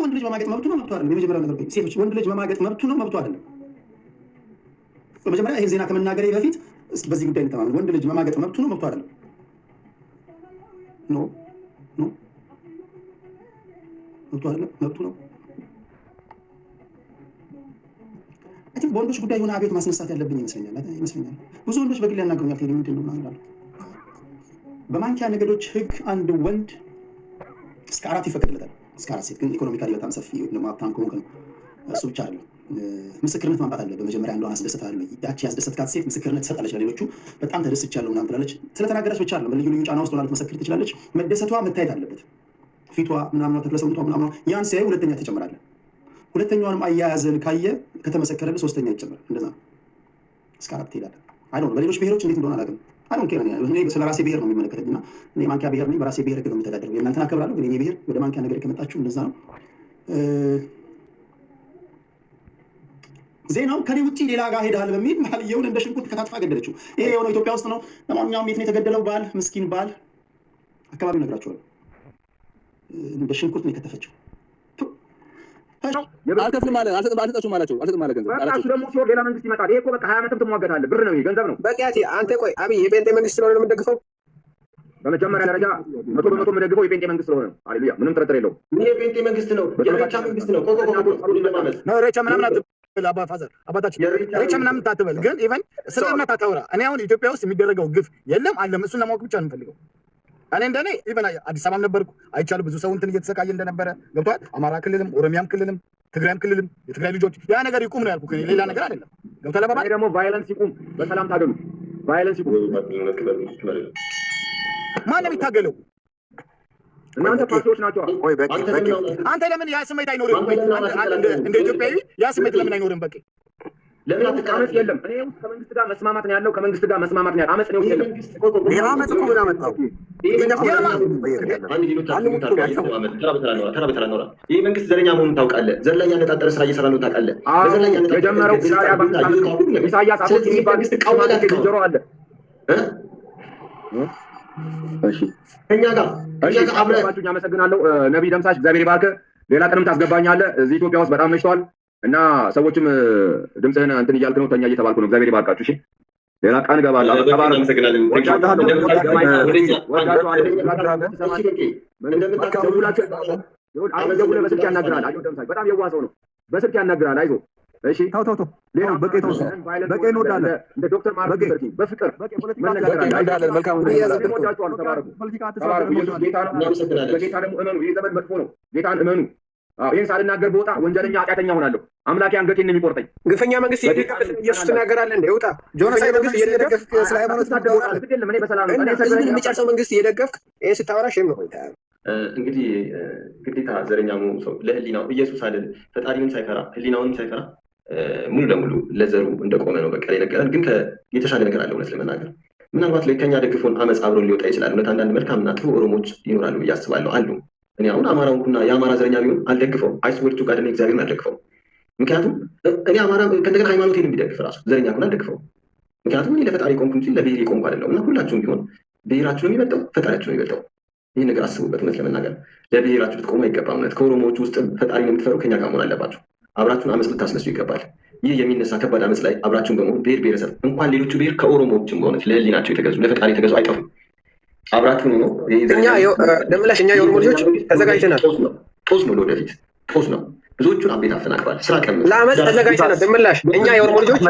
ወንድ ልጅ መማገጥ መብቱ ነው መብቱ አይደለም? የመጀመሪያው ነገር ሴቶች ወንድ ልጅ መማገጥ መብቱ ነው መብቱ አይደለም? በመጀመሪያ ይሄን ዜና ከመናገሬ በፊት በዚህ ጉዳይ እንተማመን። ወንድ ልጅ መማገጥ መብቱ ነው መብቱ አይደለም? ኖ መብቱ አይደለም? መብቱ ነው። አይ ቲንክ በወንዶች ጉዳይ የሆነ አቤት ማስነሳት ያለብኝ ይመስለኛል። ብዙ ወንዶች በግል ያናገሩኛል። ቴሌ ምንድን ነው ማለት በማንኪያ ነገዶች ህግ አንድ ወንድ እስከ 4 ይፈቀድለታል። እስከ 4 ሴት ግን ኢኮኖሚካሊ በጣም ሰፊ ለማብታም ከሆነ እሱ ብቻ አይደለም። ምስክርነት ማምጣት አለ። በመጀመሪያ አንዷን አስደስታለሁ፣ ያቺ ያስደሰትካት ሴት ምስክርነት ትሰጣለች። ለሌሎቹ በጣም ተደስቻለሁ ምናምን ትላለች። ስለተናገረች ብቻ አይደለም፣ በልዩ ልዩ ጫና ውስጥ ሆና ልትመሰክር ትችላለች። መደሰቷ መታየት አለበት። ፊቷ ምናምን ተክለሰውነቷ ምናምን ያን ሲያዩ ሁለተኛ ትጨምራለህ። ሁለተኛውንም አያያዝን ካየ ከተመሰከረልህ ሶስተኛ ይጨምራል። እንደዛ ነው እስከ 4 ትሄዳለህ። አይ ዶንት ኖ በሌሎች ብሔሮች እንዴት እንደሆነ አላውቅም። አይ ዶንት ኬር። እኔ ስለ ራሴ ብሔር ነው የሚመለከተኝና እኔ ማንኪያ ብሔር ነኝ። በራሴ ብሔር ህግ ነው የምተዳደረው። የእናንተን አከብራለሁ፣ ግን እኔ ብሔር ወደ ማንኪያ ነገር ከመጣችሁ እንደዛ ነው። ዜናው ከኔ ውጪ ሌላ ጋር ሄዳል በሚል መሀልየውን እንደ ሽንኩርት ከታትፋ ገደለችው። ይሄ የሆነው ኢትዮጵያ ውስጥ ነው። ለማንኛውም የት ነው የተገደለው? ባል ምስኪን ባል አካባቢው ነግራችኋለሁ። እንደ ሽንኩርት ነው የከተፈችው። አልከፍልም ማለት አልሰጣችሁም አላቸው። አልሰጥም ማለት ገንዘብ አላችሁ። ደግሞ ሲሆን ሌላ መንግስት ይመጣል። ይሄ እኮ በቃ 20 ዓመትም ትሟገታለህ። ብር ነው፣ ገንዘብ ነው። በቂያቲ አንተ ቆይ አብይ የጴንጤ መንግስት ስለሆነ ነው የምትደግፈው? በመጀመሪያ ደረጃ 100% የምደግፈው የጴንጤ መንግስት ስለሆነ ነው። ሃሌሉያ፣ ምንም ጥርጥር የለውም። ይሄ የጴንጤ መንግስት ነው፣ የሬቻ መንግስት ነው። ነው ሬቻ ምናምን አትበል። ፋዘር አባታችን ሬቻ ምናምን አትበል። ግን ኢቨን ስለ እምነት አታውራ። እኔ አሁን ኢትዮጵያ ውስጥ የሚደረገው ግፍ የለም አለም፣ እሱን ለማወቅ ብቻ ነው የምፈልገው። እኔ እንደኔ ኢቨን አዲስ አበባም ነበርኩ አይቻለሁ። ብዙ ሰው እንትን እየተሰቃየ እንደነበረ ገብቷል። አማራ ክልልም ኦሮሚያም ክልልም ትግራይም ክልልም የትግራይ ልጆች ያ ነገር ይቁም ነው ያልኩት። ሌላ ነገር አይደለም። ገብቷል። ለባባ ደግሞ ቫዮለንስ ይቁም፣ በሰላም ታገሉ። ቫዮለንስ ይቁም። ማን ነው የሚታገለው? እናንተ ፓርቲዎች ናቸው። አንተ ለምን ያ ስሜት አይኖርም? እንደ ኢትዮጵያዊ ያ ስሜት ለምን አይኖርም? በቃ ለምን አመጽ የለም? እኔ ውስጥ ከመንግስት ጋር መስማማት ነው ያለው። ከመንግስት ጋር መስማማት ነው ያለው። አመጽ ነው የለም። አመጽ እኮ ምን አመጣው? ይህ መንግስት ዘረኛ መሆኑን ታውቃለህ። ዘር ላይ ያነጣጠረ ስራ እየሰራ ነው ታውቃለህ። የጀመረው ኢሳያስ አሁን የሚባል ጆሮ አለ። እሺ ከኛ ጋር አብራችሁ አመሰግናለሁ። ነብይ ደምሳሽ እግዚአብሔር ይባርክ። ሌላ ቀንም ታስገባኛለህ። እዚህ ኢትዮጵያ ውስጥ በጣም መሽቷል እና ሰዎችም ድምጽህን እንትን እያልክ ነው፣ ተኛ እየተባልኩ ነው። እግዚአብሔር ይባርካችሁ። እሺ ሌላ ቀን እገባለሁ። ተባረክ። አመሰግናለሁ። በስልክ ያናግራል። በጣም የዋህ ሰው ነው። በስልክ ያናግራል። አይዞህ። እሺ ተው ሌላ በቀይ ተው በቀይ እንወዳለን። እንደ ዶክተር ማርቲን ሉተር ኪንግ በፍቅር እንወዳለን። መልካም ነው። ተባረኩ። ተባረኩ። ጌታ ደግሞ እመኑ። ይህ ዘመን መጥፎ ነው። ጌታን እመኑ። ይህን ሳልናገር በወጣ ወንጀለኛ ኃጢአተኛ ሆናለሁ። አምላኬ አንገቴን ነው የሚቆርጠኝ። ግፈኛ መንግስት ኢየሱስ ትናገራለህ እንደ ውጣ ጆኖሳይድ መንግስት እየደገፍክ ስለ ሃይማኖት አይደለም። እኔ በሰላም ነው የሚጨርሰው መንግስት እየደገፍክ ይሄን ስታወራ ሼም ነው። እንግዲህ ግዴታ ዘረኛ መሆኑ ሰው ለህሊናው ኢየሱስ አይደል ፈጣሪውን ሳይፈራ ህሊናውንም ሳይፈራ ሙሉ ለሙሉ ለዘሩ እንደቆመ ነው በቃ የነገረን። ግን የተሻለ ነገር አለ። እውነት ለመናገር ምናልባት ላይ ከኛ ደግፎን አመፅ አብሮን ሊወጣ ይችላል። እውነት አንዳንድ መልካምና ጥሩ ኦሮሞች ይኖራሉ ብዬ አስባለሁ አሉ። እኔ አሁን አማራውንና የአማራ ዘረኛ ቢሆን አልደግፈው። አይስወርቱ ጋር ደግሞ እግዚአብሔርን አልደግፈው። ምክንያቱም እኔ አማራ ከእንደገና ሃይማኖቴን ቢደግፍ ራሱ ዘረኛ ሁን አልደግፈው። ምክንያቱም እኔ ለፈጣሪ ቆምኩ እንጂ ለብሔር ቆምኩ አይደለም። እና ሁላችሁም ቢሆን ብሔራችሁ ነው የሚበልጠው፣ ፈጣሪያችሁ ነው የሚበልጠው። ይህን ነገር አስቡበት። እውነት ለመናገር ለብሔራችሁ ልትቆሙ አይገባም። እውነት ከኦሮሞዎቹ ውስጥ ፈጣሪ ነው የምትፈሩ፣ ከኛ ጋር መሆን አለባችሁ። አብራችሁን አመፅ ልታስነሱ ይገባል። ይህ የሚነሳ ከባድ አመፅ ላይ አብራችሁን በመሆን ብሔር ብሔረሰብ እንኳን ሌሎቹ ብሔር ከኦሮሞዎችም በሆነች ለህሊናቸው የተገዙ ለፈጣሪ የተገዙ አይጠፉም። አብራችሁን ነው። እኛ ደምላሽ እኛ የኦሮሞ ልጆች ተዘጋጅተናል። ጦስ ነው ለወደፊት ጦስ ነው። ብዙዎቹን አቤት አፈናቅሏል። ስራ ቀም ለአመፅ ተዘጋጅተናል። ደምላሽ እኛ የኦሮሞ ልጆች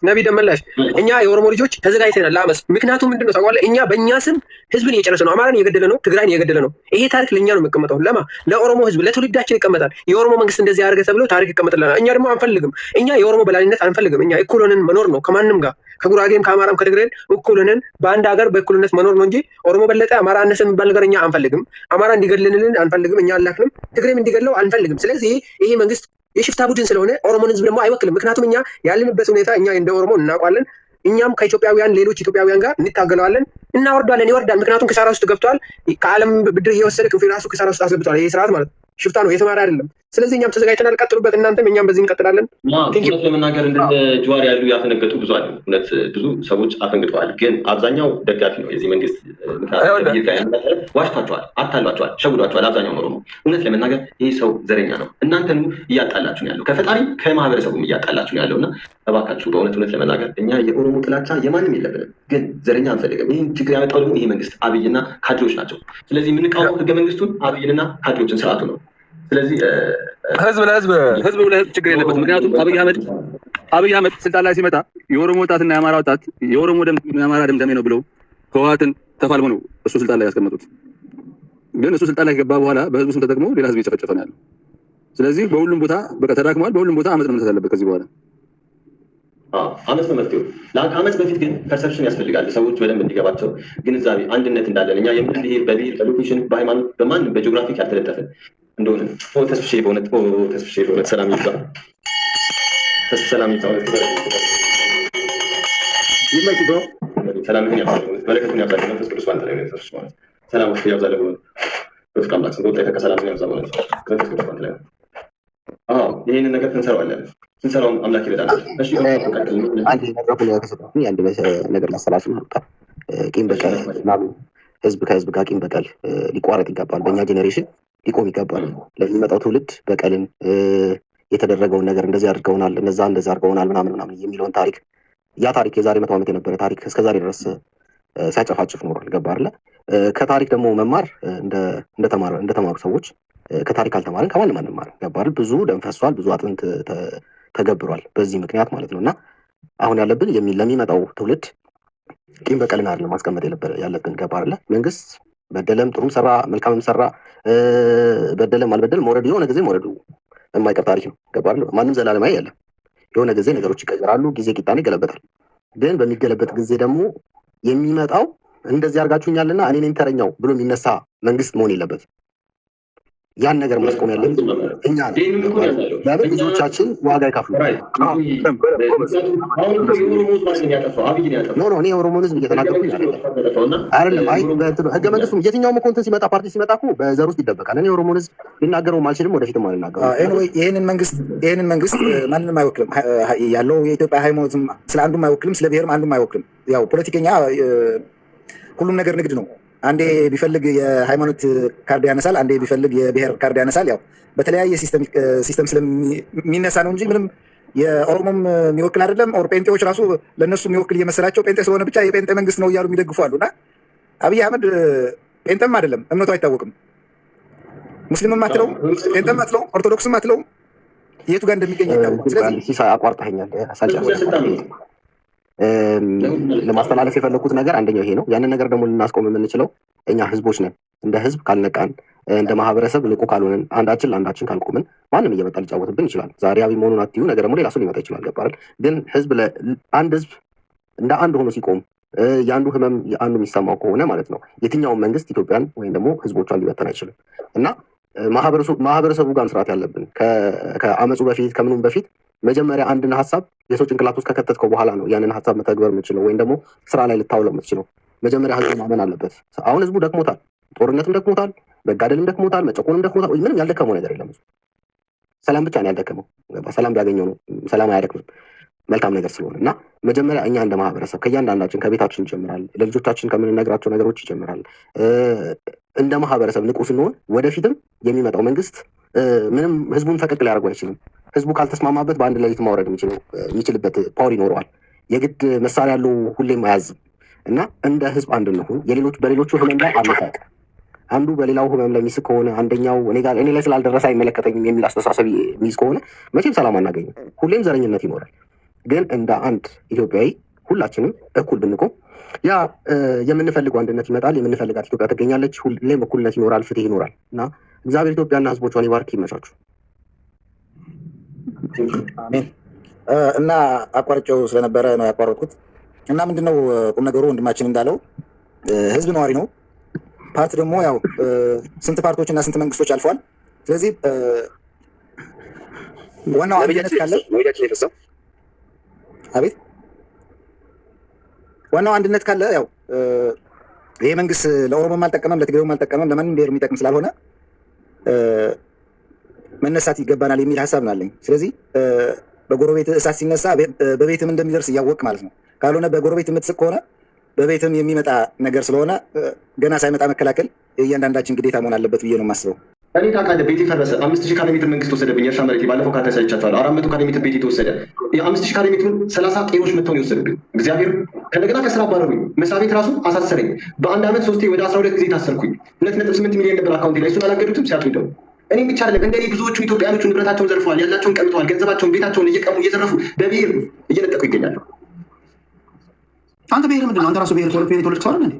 ነቢ ደምላሽ እኛ የኦሮሞ ልጆች ተዘጋጅተናል ለአመፅ። ምክንያቱም ምንድነው ታውቃለህ? እኛ በእኛ ስም ህዝብን እየጨረሰ ነው። አማራን እየገደለ ነው። ትግራይን እየገደለ ነው። ይሄ ታሪክ ለእኛ ነው የሚቀመጠው። ለማ ለኦሮሞ ህዝብ ለትውልዳችን ይቀመጣል። የኦሮሞ መንግስት እንደዚህ ያደርገ ተብሎ ታሪክ ይቀመጥልናል። እኛ ደግሞ አንፈልግም። እኛ የኦሮሞ በላይነት አንፈልግም። እኛ እኩል ሆነን መኖር ነው ከማንም ጋር ከጉራጌም ከአማራም ከትግሬን እኩል ሆነን በአንድ ሀገር በእኩልነት መኖር ነው እንጂ ኦሮሞ በለጠ አማራ አነሰ የሚባል ነገር እኛ አንፈልግም። አማራ እንዲገድልልን አንፈልግም። እኛ አላክንም። ትግሬም እንዲገድለው አንፈልግም። ስለዚህ ይሄ መንግስት የሽፍታ ቡድን ስለሆነ ኦሮሞን ህዝብ ደግሞ አይወክልም። ምክንያቱም እኛ ያለንበት ሁኔታ እኛ እንደ ኦሮሞ እናውቃለን። እኛም ከኢትዮጵያውያን ሌሎች ኢትዮጵያውያን ጋር እንታገለዋለን፣ እናወርዳለን። ይወርዳል። ምክንያቱም ክሳራ ውስጥ ገብቷል። ከዓለም ብድር እየወሰደ ራሱ ክሳራ ውስጥ አስገብቷል። ይሄ ስርዓት ማለት ሽፍታ ነው፣ የተማረ አይደለም። ስለዚህ እኛም ተዘጋጅተናል። ቀጥሉበት እናንተም፣ እኛም በዚህ እንቀጥላለን። እውነት ለመናገር እንደ ጀዋር ያሉ ያፈነገጡ ብዙ አሉ። እውነት ብዙ ሰዎች አፈንግጠዋል። ግን አብዛኛው ደጋፊ ነው የዚህ መንግስት። ዋሽቷቸዋል፣ አታሏቸዋል፣ ሸጉዷቸዋል። አብዛኛው ኦሮሞ እውነት ለመናገር ይህ ሰው ዘረኛ ነው። እናንተኑ እያጣላችሁ ነው ያለው፣ ከፈጣሪ ከማህበረሰቡም እያጣላችሁ ነው ያለው እና እባካችሁ በእውነት ለመናገር እኛ የኦሮሞ ጥላቻ የማንም የለብንም፣ ግን ዘረኛ አንፈልግም። ይህን ችግር ያመጣው ደግሞ ይህ መንግስት አብይና ካድሬዎች ናቸው። ስለዚህ የምንቃወመው ህገ መንግስቱን አብይንና ካድሬዎችን ስርዓቱ ነው። ስለዚህ ህዝብ ለህዝብ ችግር የለበትም። ምክንያቱም አብይ አህመድ ስልጣን ላይ ሲመጣ የኦሮሞ ወጣትና የአማራ ወጣት የኦሮሞ ደም የአማራ ደም ነው ብለው ህወሓትን ተፋልሞ ነው እሱ ስልጣን ላይ ያስቀመጡት። ግን እሱ ስልጣን ላይ ከገባ በኋላ በህዝቡ ስም ተጠቅሞ ሌላ ህዝብ እየጨፈጨፈ ነው ያለው። ስለዚህ በሁሉም ቦታ በቃ ተዳክሟል። በሁሉም ቦታ አመፅ መምታት አለበት ከዚህ በኋላ። አመፅ ነው መፍትሄው። ከአመፅ በፊት ግን ፐርሰፕሽን ያስፈልጋል። ሰዎች በደንብ እንዲገባቸው ግንዛቤ፣ አንድነት እንዳለን እኛ የምን ብሄር በብሄር በሎኬሽን በሃይማኖት በማንም በጂኦግራፊክ ያልተለጠፍን እንደሆነ ተስፍሼ በእውነት ሰላም ይብዛ። ሰላም ይብዛ። ሰላምህን ያብዛል፣ በረከቱን ያብዛል። መንፈስ ቅዱስ ባንተ ላይ ነው። ማለት ሰላም ውስጥ ያብዛል ብሎ በፍቅር አምላክ ስም ወጣ ከሰላም ያብዛ ማለት መንፈስ ቅዱስ ባንተ ላይ ነው። ይሄንን ነገር እንሰራዋለን። ስንሰራውም አምላክ ይረዳናል። እሺ አንድ ነገር ላሰላችሁ ነው። ቂም በቀል ምናምን ህዝብ ከህዝብ ጋር ቂም በቀል ሊቋረጥ ይገባል። በእኛ ጄኔሬሽን ሊቆም ይገባል። ለሚመጣው ትውልድ በቀልን የተደረገውን ነገር እንደዚህ አድርገውናል፣ እንደዛ አድርገውናል ምናምን የሚለውን ታሪክ ያ ታሪክ የዛሬ 100 ዓመት የነበረ ታሪክ እስከዛሬ ድረስ ሲያጨፋጭፍ ኖሯል። ገባ አይደለ? ከታሪክ ደግሞ መማር እንደተማሩ ሰዎች ከታሪክ አልተማርን ከማንም አንማር። ገባ አይደል? ብዙ ደም ፈሷል፣ ብዙ አጥንት ተገብሯል በዚህ ምክንያት ማለት ነው። እና አሁን ያለብን ለሚመጣው ትውልድ ቂም በቀልን አይደለም ማስቀመጥ ያለብን። ገባ አይደለ? መንግስት በደለም ጥሩም ሰራ መልካምም ሰራ በደለም አልበደለም መውረድ የሆነ ጊዜ መውረዱ የማይቀር ታሪክ ነው። ገባ አይደል? ማንም ዘላለማዊ የለም። የሆነ ጊዜ ነገሮች ይቀየራሉ። ጊዜ ቂጣን ይገለበጣል። ግን በሚገለበጥ ጊዜ ደግሞ የሚመጣው እንደዚህ አድርጋችሁኛልና እኔ ነኝ ተረኛው ብሎ የሚነሳ መንግስት መሆን የለበት። ያን ነገር ማስቆም ያለብን እኛ ለምን ልጆቻችን ዋጋ ይከፍሉ። እኔ የኦሮሞ ህዝብ እየተናገርኩኝ አይደለም። ህገ መንግስቱም የትኛውም እኮ እንትን ሲመጣ ፓርቲ ሲመጣ እኮ በዘር ውስጥ ይደበቃል። እኔ የኦሮሞን ህዝብ ሊናገረውም አልችልም፣ ወደፊትም አልናገረውም። ይህንን መንግስት ማንንም አይወክልም። ያለው የኢትዮጵያ ሃይማኖትም ስለ አንዱም አይወክልም፣ ስለ ብሔርም አንዱም አይወክልም። ያው ፖለቲከኛ ሁሉም ነገር ንግድ ነው። አንዴ ቢፈልግ የሃይማኖት ካርድ ያነሳል፣ አንዴ ቢፈልግ የብሔር ካርድ ያነሳል። ያው በተለያየ ሲስተም ስለሚነሳ ነው እንጂ ምንም የኦሮሞም የሚወክል አይደለም። ኦር ጴንጤዎች ራሱ ለእነሱ የሚወክል እየመሰላቸው ጴንጤ ስለሆነ ብቻ የጴንጤ መንግስት ነው እያሉ የሚደግፉ አሉ። እና አብይ አህመድ ጴንጤም አይደለም፣ እምነቱ አይታወቅም። ሙስሊምም አትለውም፣ ጴንጤም አትለውም፣ ኦርቶዶክስም አትለውም። የቱ ጋር እንደሚገኝ አይታወቅም። ስለዚህ አቋርጠኸኛል ለማስተላለፍ የፈለኩት ነገር አንደኛው ይሄ ነው። ያንን ነገር ደግሞ ልናስቆም የምንችለው እኛ ህዝቦች ነን። እንደ ህዝብ ካልነቃን፣ እንደ ማህበረሰብ ንቁ ካልሆንን፣ አንዳችን ለአንዳችን ካልቆምን ማንም እየመጣ ሊጫወትብን ይችላል። ዛሬ አብይ መሆኑን አትዩ፣ ነገር ደግሞ ሌላ ሰው ሊመጣ ይችላል። ገባ አይደል? ግን አንድ ህዝብ እንደ አንድ ሆኖ ሲቆም የአንዱ ህመም የአንዱ የሚሰማው ከሆነ ማለት ነው የትኛውን መንግስት ኢትዮጵያን ወይም ደግሞ ህዝቦቿን ሊበተን አይችልም። እና ማህበረሰቡ ጋር መስራት ያለብን ከአመፁ በፊት ከምኑም በፊት መጀመሪያ አንድን ሀሳብ የሰው ጭንቅላት ውስጥ ከከተትከው በኋላ ነው ያንን ሀሳብ መተግበር የምችለው ወይም ደግሞ ስራ ላይ ልታውለው የምትችለው። መጀመሪያ ህዝቡ ማመን አለበት። አሁን ህዝቡ ደክሞታል፣ ጦርነትም ደክሞታል፣ መጋደልም ደክሞታል፣ መጨቆንም ደክሞታል። ምንም ያልደከመው ነገር የለም። ሰላም ብቻ ነው ያልደከመው። ሰላም ቢያገኘው ነው። ሰላም አያደክምም መልካም ነገር ስለሆነ እና መጀመሪያ እኛ እንደ ማህበረሰብ ከእያንዳንዳችን ከቤታችን ይጀምራል። ለልጆቻችን ከምንነግራቸው ነገሮች ይጀምራል። እንደ ማህበረሰብ ንቁ ስንሆን ወደፊትም የሚመጣው መንግስት ምንም ህዝቡን ፈቀቅ ሊያደርጉ አይችልም። ህዝቡ ካልተስማማበት በአንድ ሌሊት ማውረድ የሚችልበት ፓወር ይኖረዋል። የግድ መሳሪያ ያለው ሁሌም አያዝም እና እንደ ህዝብ አንድ እንሁን። በሌሎቹ ህመም ላይ አነሳቅ። አንዱ በሌላው ህመም ላይ የሚስቅ ከሆነ አንደኛው እኔ ላይ ስላልደረሰ አይመለከተኝም የሚል አስተሳሰብ የሚይዝ ከሆነ መቼም ሰላም አናገኝም። ሁሌም ዘረኝነት ይኖራል። ግን እንደ አንድ ኢትዮጵያዊ ሁላችንም እኩል ብንቆም ያ የምንፈልገው አንድነት ይመጣል። የምንፈልጋት ኢትዮጵያ ትገኛለች። ሁሌም እኩልነት ይኖራል፣ ፍትህ ይኖራል እና እግዚአብሔር ኢትዮጵያና ህዝቦቿን ይባርክ። ይመቻችሁ። አሜን። እና አቋርጬው ስለነበረ ነው ያቋረጥኩት። እና ምንድነው ቁም ነገሩ ወንድማችን እንዳለው ህዝብ ነዋሪ ነው። ፓርት ደግሞ ያው ስንት ፓርቶች እና ስንት መንግስቶች አልፈዋል። ስለዚህ ዋናው አንድነት ካለ አቤት ዋናው አንድነት ካለ ያው ይሄ መንግስት ለኦሮሞም አልጠቀመም፣ ለትግሬውም አልጠቀመም፣ ለማንም ብሔር የሚጠቅም ስላልሆነ መነሳት ይገባናል የሚል ሀሳብ ነው አለኝ። ስለዚህ በጎረቤት እሳት ሲነሳ በቤትም እንደሚደርስ እያወቅ ማለት ነው። ካልሆነ በጎረቤት የምትስቅ ከሆነ በቤትም የሚመጣ ነገር ስለሆነ ገና ሳይመጣ መከላከል እያንዳንዳችን ግዴታ መሆን አለበት ብዬ ነው የማስበው። እኔ ታውቃለህ ቤት የፈረሰ 5000 ካሬ ሜትር መንግስት ወሰደብኝ። የእርሻ መሬት ባለፈው ካተሰቻቸዋለሁ 400 ካሬ ሜትር ቤት የተወሰደ የ5000 ካሬ ሜትሩን 30 ጤሮች መጥተው ነው የወሰዱብኝ። እግዚአብሔር ከእንደገና ከስራ አባረሩኝ። መስሪያ ቤት ራሱ አሳሰረኝ። በአንድ ዓመት 3 ወደ 12 ጊዜ ታሰርኩኝ። 2.8 ሚሊዮን ነበር አካውንቴ ላይ። እሱን አላገዱትም ሲያጡኝ ደግሞ እኔም ብቻ አይደለም እንደኔ ብዙዎቹ ኢትዮጵያኖቹ ንብረታቸውን ዘርፈዋል፣ ያላቸውን ቀምተዋል፣ ገንዘባቸውን፣ ቤታቸውን እየቀሙ እየዘረፉ በብሔር እየነጠቁ ይገኛሉ። አንተ ብሔር ምንድን ነው? አንተ ራሱ ብሔር የተወለድክ ሰው አይደል?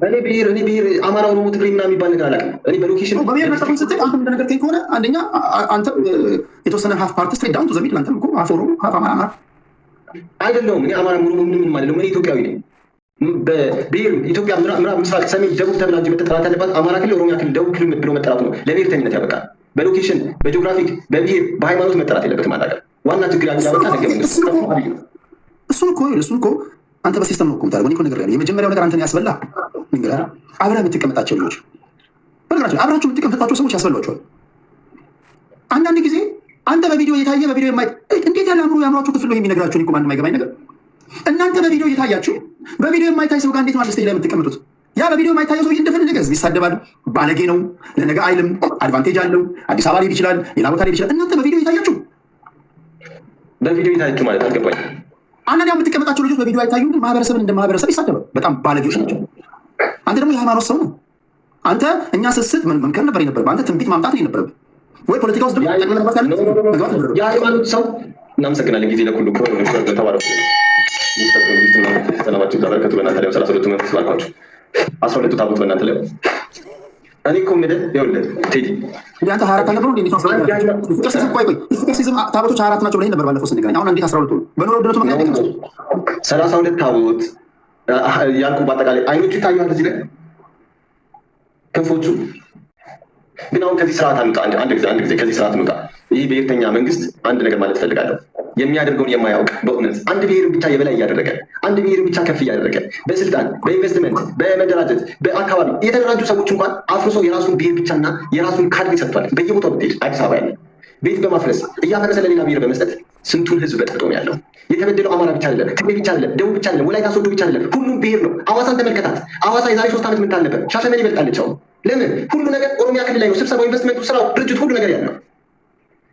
እኔ ብሔር አማራ፣ ኦሮሞ፣ ትግሬ ምናምን የሚባል ነገር አላውቅም። እኔ በሎኬሽን በብሔር ነጠቁኝ ስትል አንተ ምንድን ነገር ከሆነ አንደኛ አንተ የተወሰነ ሀፍ ፓርት ስትሬት ዳውን ቱ ዘ ሚድል አንተ እኮ ሀፍ ኦሮሞ ሀፍ አማራ አይደለሁም። እኔ አማራ ኦሮሞ ምንም አይደለሁም። እኔ ኢትዮጵያዊ ነኝ። በብሔር ኢትዮጵያ ምዕራብ፣ ምስራቅ፣ ሰሜን፣ ደቡብ ተብላ እንጂ መጠራት ያለባት አማራ ክልል፣ ኦሮሚያ ክልል፣ ደቡብ ክልል ብሎ መጠራቱ ነው ለብሔርተኝነት ያበቃል። በሎኬሽን በጂኦግራፊክ በብሔር በሃይማኖት መጠራት የለበትም። አናገር ዋና ችግር ያመጣ ነገር እሱን እኮ አንተ በሲስተም ነው እኮ የምታደርገው። እኔ እኮ ነገር ያለ የመጀመሪያው ነገር አንተን ያስበላ ንገራ አብረህ የምትቀመጣቸው ልጆች በነገራችን አብራችሁ የምትቀመጣቸው ሰዎች ያስበሏቸዋል። አንዳንድ ጊዜ አንተ በቪዲዮ እየታየ በቪዲዮ እንዴት ያለ ያምሯችሁ ክፍል ነው የሚነግራችሁ። እኔ እኮ ማንም አይገባኝ ነገር እናንተ በቪዲዮ እየታያችሁ በቪዲዮ የማይታይ ሰው ጋር እንዴት ነው ስቴጅ ላይ የምትቀመጡት? ያ በቪዲዮ የማይታየው ሰው እንደፈለገ ህዝብ ይሳደባል፣ ባለጌ ነው፣ ለነገ አይልም፣ አድቫንቴጅ አለው፣ አዲስ አበባ ሊሄድ ይችላል፣ ሌላ ቦታ ሊሄድ ይችላል። እናንተ በቪዲዮ እየታያችሁ ማለት አልገባኝ። አንዳንድ የምትቀመጣቸው ልጆች በቪዲዮ አይታዩም፣ ግን ማህበረሰብን እንደ ማህበረሰብ ይሳደባል። በጣም ባለጌዎች ናቸው። አንተ ደግሞ የሃይማኖት ሰው ነው። አንተ እኛ ስስት መምከር ነበር የነበረብህ። አንተ ትንቢት ማምጣት ነው የነበረብህ ወይ ፖለቲካ ውስጥ ደግሞ የሃይማኖት ሰው። እናመሰግናለን። ጊዜ ለኩሉ ተባረኩ። ሰላማችሁ ተበረከቱ። በእናንተ ላይ 32 መንፈስ ባርኳችሁ 12 ታቦት በእናንተ ላይ። እኔ እኮ የምልህ ይኸውልህ ቴዲ አንተ 24 አልነበረው እንዴ? ሲዝም ታቦቶች 24 ናቸው ብለኸኝ ነበር ባለፈው ስንገናኝ። አሁን እንዴት 12 ነው? በኑሮ ውድነቱ ምክንያት 32 ታቦት ያልኩ በአጠቃላይ አይኖቹ ይታያል እዚህ ላይ ክንፎቹ። ግን አሁን ከዚህ ስርዓት አንውጣ። አንድ ጊዜ ከዚህ ስርዓት እንውጣ። ይህ ብሔርተኛ መንግስት አንድ ነገር ማለት እፈልጋለሁ። የሚያደርገውን የማያውቅ በእውነት አንድ ብሔርን ብቻ የበላይ እያደረገ አንድ ብሔርን ብቻ ከፍ እያደረገ በስልጣን በኢንቨስትመንት በመደራጀት በአካባቢ የተደራጁ ሰዎች እንኳን አፍርሶ የራሱን ብሔር ብቻና የራሱን ካድሬ ሰጥቷል። በየቦታው ብትሄድ አዲስ አበባ ያለ ቤት በማፍረስ እያፈረሰ ለሌላ ብሔር በመስጠት ስንቱን ህዝብ በጥብጦ ነው ያለው። የተበደለው አማራ ብቻ አይደለም፣ ትግሬ ብቻ አይደለም፣ ደቡብ ብቻ አይደለም፣ ወላይታ ሶዶ ብቻ አይደለም፣ ሁሉም ብሔር ነው። አዋሳን ተመልከታት። አዋሳ የዛሬ 3 ዓመት ምን ታል ነበር? ሻሸመኔ ይበልጣለች። አሁን ለምን? ሁሉ ነገር ኦሮሚያ ክልል ላይ ነው። ስብሰባው፣ ኢንቨስትመንቱ፣ ስራው፣ ድርጅቱ፣ ሁሉ ነገር ያለው።